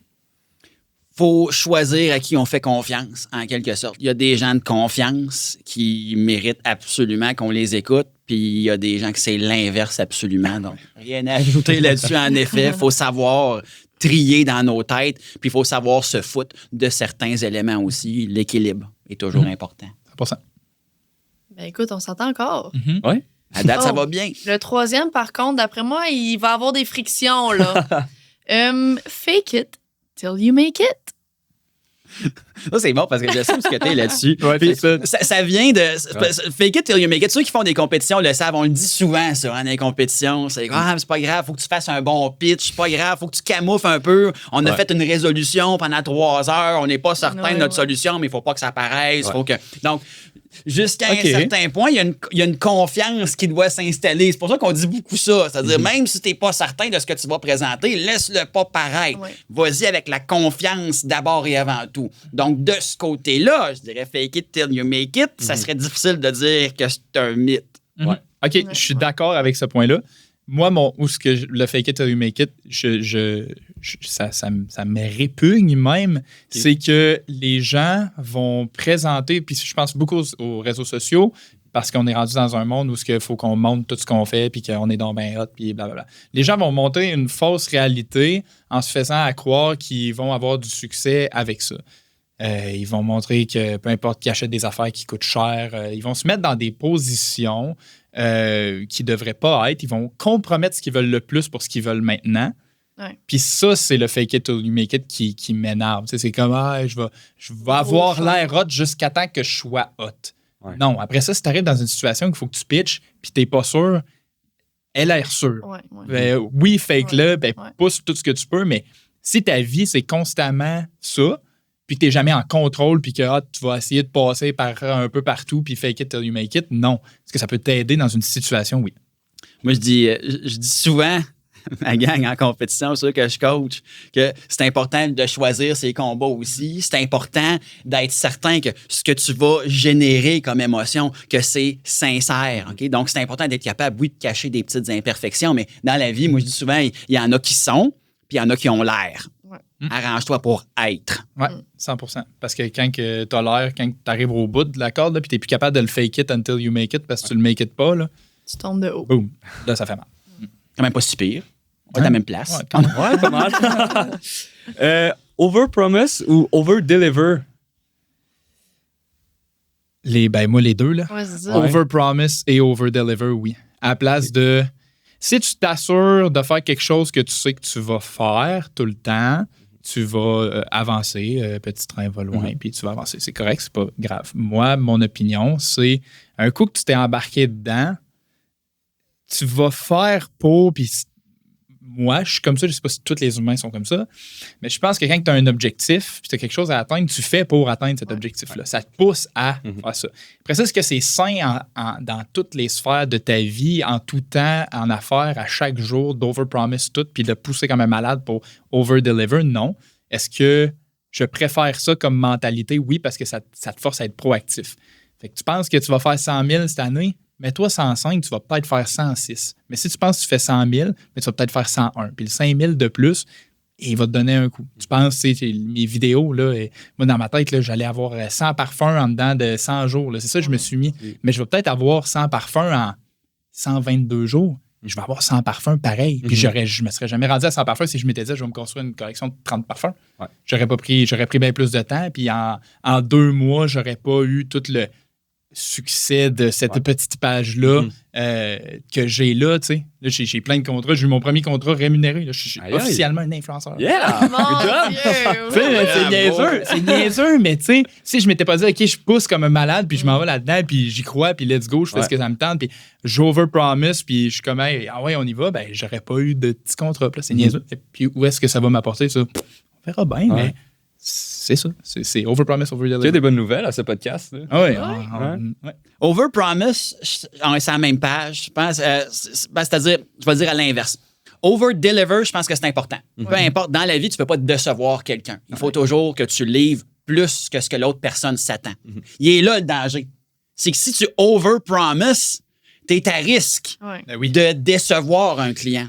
Speaker 4: Faut choisir à qui on fait confiance, en quelque sorte. Il y a des gens de confiance qui méritent absolument qu'on les écoute, puis il y a des gens que c'est l'inverse absolument. Donc, rien à ajouter là-dessus, en effet. Il faut savoir trier dans nos têtes, puis il faut savoir se foutre de certains éléments aussi. L'équilibre est toujours important.
Speaker 3: 100%.
Speaker 1: Ben écoute, on s'entend encore.
Speaker 2: Ouais.
Speaker 4: À date, ça
Speaker 1: Oh.
Speaker 4: va bien.
Speaker 1: Le troisième, par contre, d'après moi, il va avoir des frictions, là. Fake it till you make it.
Speaker 4: Ça, c'est bon parce que je sais où ce que t'es là-dessus.
Speaker 3: Ouais,
Speaker 4: Puis
Speaker 3: c'est ça.
Speaker 4: ça vient de fake it till you make it. Ceux qui font des compétitions le savent, on le dit souvent, ça, dans les compétitions. C'est c'est pas grave, faut que tu fasses un bon pitch, c'est pas grave, faut que tu camoufles un peu. On a fait une résolution pendant 3 heures, on n'est pas certain de notre solution, mais il faut pas que ça paraisse.
Speaker 2: Ouais.
Speaker 4: Faut que... Donc, jusqu'à
Speaker 3: Ok.
Speaker 4: un certain point, il y a une confiance qui doit s'installer. C'est pour ça qu'on dit beaucoup ça. C'est-à-dire, même si tu n'es pas certain de ce que tu vas présenter, laisse-le pas paraître.
Speaker 1: Ouais.
Speaker 4: Vas-y avec la confiance d'abord et avant tout. Donc, de ce côté-là, je dirais fake it till you make it. Ça serait difficile de dire que c'est un mythe.
Speaker 3: Ouais. OK, je suis d'accord avec ce point-là. Moi, le fake it till you make it, ça me répugne même. C'est que les gens vont présenter, puis je pense beaucoup aux réseaux sociaux, parce qu'on est rendu dans un monde où il faut qu'on montre tout ce qu'on fait, puis qu'on est dans ben hot, puis blablabla. Les gens vont monter une fausse réalité en se faisant à croire qu'ils vont avoir du succès avec ça. Ils vont montrer que peu importe qui achète des affaires qui coûtent cher, ils vont se mettre dans des positions qui ne devraient pas être. Ils vont compromettre ce qu'ils veulent le plus pour ce qu'ils veulent maintenant.
Speaker 1: Ouais.
Speaker 3: Puis ça, c'est le fake it till you make it qui m'énerve. Tu sais, c'est comme, je vais avoir l'air hot jusqu'à temps que je sois hot.
Speaker 2: Ouais.
Speaker 3: Non, après ça, si tu arrives dans une situation qu'il faut que tu pitches puis tu n'es pas sûr, aie l'air sûr.
Speaker 1: Ouais.
Speaker 3: Oui, fake-le,
Speaker 1: Ouais.
Speaker 3: pousse tout ce que tu peux, mais si ta vie, c'est constamment ça, puis que tu n'es jamais en contrôle, puis que tu vas essayer de passer par un peu partout, puis fake it till you make it, non. Est-ce que ça peut t'aider dans une situation? Oui.
Speaker 4: Moi, je dis souvent, ma gang en compétition, ceux que je coach, que c'est important de choisir ses combats aussi. C'est important d'être certain que ce que tu vas générer comme émotion, que c'est sincère. OK? Donc, c'est important d'être capable, oui, de cacher des petites imperfections, mais dans la vie, moi, je dis souvent, il y en a qui sont, puis il y en a qui ont l'air.
Speaker 1: Ouais.
Speaker 4: Arrange-toi pour être.
Speaker 3: Oui, 100%. Parce que quand tu as l'air, quand tu arrives au bout de la corde, puis tu n'es plus capable de le fake it until you make it, parce que tu le make it pas, là,
Speaker 1: Tu tombes de haut.
Speaker 3: boum, là, ça fait mal.
Speaker 4: Quand même pas si pire. On est à la même place.
Speaker 3: Ouais, quand même.
Speaker 2: Ouais, pas mal. Over-promise ou over-deliver?
Speaker 3: Moi, les deux, là.
Speaker 1: Ouais, c'est ça.
Speaker 3: Over-promise et over-deliver, oui. À la place de... Si tu t'assures de faire quelque chose que tu sais que tu vas faire tout le temps, tu vas avancer, petit train va loin, puis tu vas avancer. C'est correct, c'est pas grave. Moi, mon opinion, c'est un coup que tu t'es embarqué dedans, tu vas faire pour... Puis moi, je suis comme ça, je sais pas si tous les humains sont comme ça, mais je pense que quand tu as un objectif, puis tu as quelque chose à atteindre, tu fais pour atteindre cet objectif-là. Ça te pousse à faire ça. Après ça, est-ce que c'est sain dans toutes les sphères de ta vie, en tout temps, en affaires, à chaque jour, d'over-promise tout, puis de pousser comme un malade pour over-deliver? Non. Est-ce que je préfère ça comme mentalité? Oui, parce que ça te force à être proactif. Fait que tu penses que tu vas faire 100 000 cette année? Mais toi, 105, tu vas peut-être faire 106. Mais si tu penses que tu fais 100 000, mais tu vas peut-être faire 101. Puis le 5 000 de plus, il va te donner un coup. Tu penses, tu sais, mes vidéos, là, moi, dans ma tête, là, j'allais avoir 100 parfums en dedans de 100 jours. Là. C'est ça que je me suis mis. Mais je vais peut-être avoir 100 parfums en 122 jours. Je vais avoir 100 parfums pareil. Puis je me serais jamais rendu à 100 parfums si je m'étais dit, je vais me construire une collection de 30 parfums.
Speaker 2: Ouais.
Speaker 3: J'aurais pris bien plus de temps. Puis en 2 mois, j'aurais pas eu tout le succès de cette petite page-là que j'ai là, tu sais. Là, j'ai plein de contrats. J'ai eu mon premier contrat rémunéré. Là, je suis officiellement un influenceur.
Speaker 2: Yeah!
Speaker 1: Mon Dieu!
Speaker 3: C'est niaiseux, mais tu sais, si je m'étais pas dit, OK, je pousse comme un malade, puis je m'en vais là-dedans, puis j'y crois, puis let's go, je fais ce que ça me tente, puis j'over-promise, puis je suis comme, hey, ah ouais, on y va, ben j'aurais pas eu de petits contrats. Là, c'est niaiseux. Et puis où est-ce que ça va m'apporter, ça? On verra bien, mais c'est ça. C'est over-promise, over-deliver.
Speaker 2: Tu as des bonnes nouvelles à ce podcast? Là?
Speaker 3: Ah ouais.
Speaker 4: Over-promise, c'est à la même page, je pense. C'est-à-dire, je vais dire à l'inverse. Over-deliver, je pense que c'est important. Peu importe, dans la vie, tu ne peux pas décevoir quelqu'un. Il faut toujours que tu livres plus que ce que l'autre personne s'attend. Il est là le danger. C'est que si tu over-promise, tu es à risque de décevoir un client.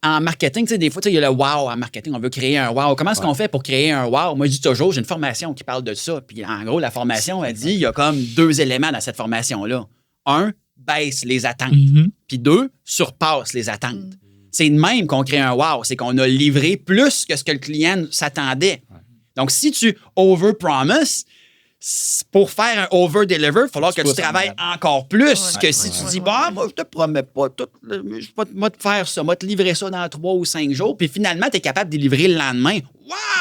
Speaker 4: En marketing, tu sais, des fois, il y a le wow en marketing. On veut créer un wow. Comment est-ce qu'on fait pour créer un wow? Moi, je dis toujours, j'ai une formation qui parle de ça. Puis, en gros, la formation, elle dit, il y a comme 2 éléments dans cette formation-là. 1, baisse les attentes. Puis 2, surpasse les attentes. C'est de même qu'on crée un wow. C'est qu'on a livré plus que ce que le client s'attendait. Donc, si tu over-promise, pour faire un over-deliver, il va falloir que tu travailles encore plus que si tu dis, bah, moi, je te promets pas tout, je vais te faire ça, je vais te livrer ça dans 3 ou 5 jours, puis finalement, tu es capable de livrer le lendemain.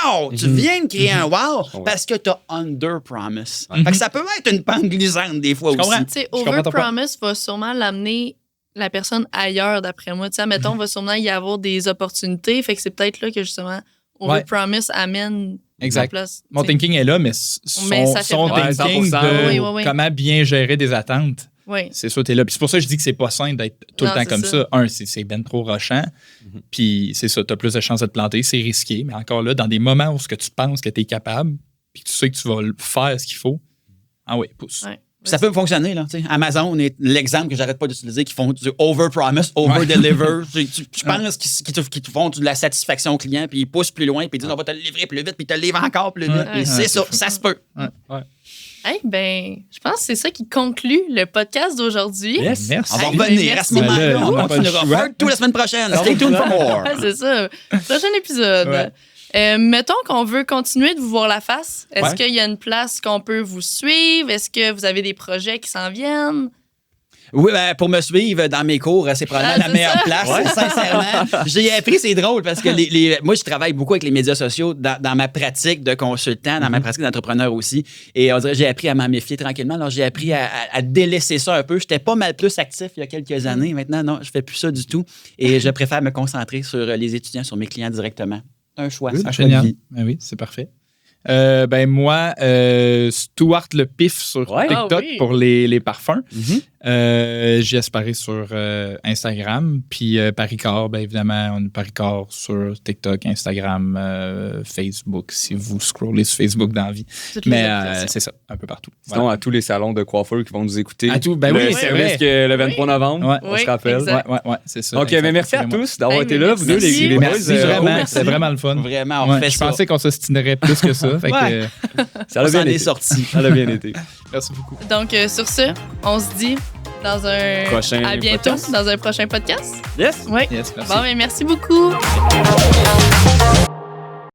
Speaker 4: Wow! Tu viens de créer un wow parce que tu as under-promise. Fait que ça peut être une pente glissante des fois aussi.
Speaker 1: Tu sais, over-promise va sûrement l'amener la personne ailleurs, d'après moi. Tu sais, mettons, va sûrement y avoir des opportunités, fait que c'est peut-être là que justement, over-promise amène.
Speaker 3: Exact.
Speaker 1: Place,
Speaker 3: mon thinking est là, mais son thinking de comment bien gérer des attentes, c'est ça, t'es là. Puis c'est pour ça que je dis que c'est pas sain d'être tout le temps comme ça. C'est ben trop rushant. Puis c'est ça, t'as plus de chances de te planter, c'est risqué. Mais encore là, dans des moments où ce que tu penses que t'es capable, puis que tu sais que tu vas faire ce qu'il faut, pousse.
Speaker 1: Ouais.
Speaker 4: Ça peut fonctionner, là. Amazon est l'exemple que j'arrête pas d'utiliser, qui font du over-promise, over-deliver. Tu penses qu'ils te font de la satisfaction au client, puis ils poussent plus loin, puis ils disent on va te le livrer plus vite, puis ils te le livrent encore plus vite. C'est ça, ça se peut.
Speaker 1: Je pense que c'est ça qui conclut le podcast d'aujourd'hui.
Speaker 3: Yes. Merci.
Speaker 4: On va revenir à ce moment-là. On continuera faire tout la semaine prochaine. Stay tuned for more.
Speaker 1: C'est ça. Prochain épisode. Mettons qu'on veut continuer de vous voir la face. Est-ce qu'il y a une place qu'on peut vous suivre? Est-ce que vous avez des projets qui s'en viennent?
Speaker 4: Oui, ben, pour me suivre dans mes cours, c'est probablement la meilleure place, sincèrement. J'ai appris, c'est drôle, parce que moi, je travaille beaucoup avec les médias sociaux dans ma pratique de consultant, dans ma pratique d'entrepreneur aussi. Et on dirait j'ai appris à m'en méfier tranquillement. Alors, j'ai appris à délaisser ça un peu. J'étais pas mal plus actif il y a quelques années. Maintenant, non, je fais plus ça du tout. Et je préfère me concentrer sur les étudiants, sur mes clients directement. Un choix, c'est un choix de vie.
Speaker 3: Ben oui, c'est parfait. Moi, Stuart Le Pif sur TikTok pour les parfums. JS sur Instagram. Puis Paricor, bien évidemment, on est Paricor sur TikTok, Instagram, Facebook, si vous scrollez sur Facebook dans la vie. Mais c'est ça, un peu partout.
Speaker 2: Sinon, à tous les salons de coiffeurs qui vont nous écouter.
Speaker 3: À tout, ben oui,
Speaker 2: c'est vrai. Le 23 novembre, on se rappelle.
Speaker 3: Ouais, c'est ça.
Speaker 2: OK, mais merci à tous d'avoir été là, vous deux, les boys.
Speaker 3: Merci vraiment, c'était vraiment le fun.
Speaker 4: Vraiment, on fait
Speaker 3: je
Speaker 4: ça.
Speaker 3: pensais qu'on s'ostinerait plus que ça. Fait que,
Speaker 2: ça a bien été.
Speaker 4: Sorti.
Speaker 2: Ça a bien été.
Speaker 3: Merci beaucoup.
Speaker 1: Donc, sur ce, on se dit dans un
Speaker 2: prochain
Speaker 1: à bientôt
Speaker 2: podcast.
Speaker 1: dans un prochain podcast.
Speaker 2: Yes.
Speaker 1: Oui.
Speaker 3: Yes, merci.
Speaker 1: Bon, mais merci beaucoup.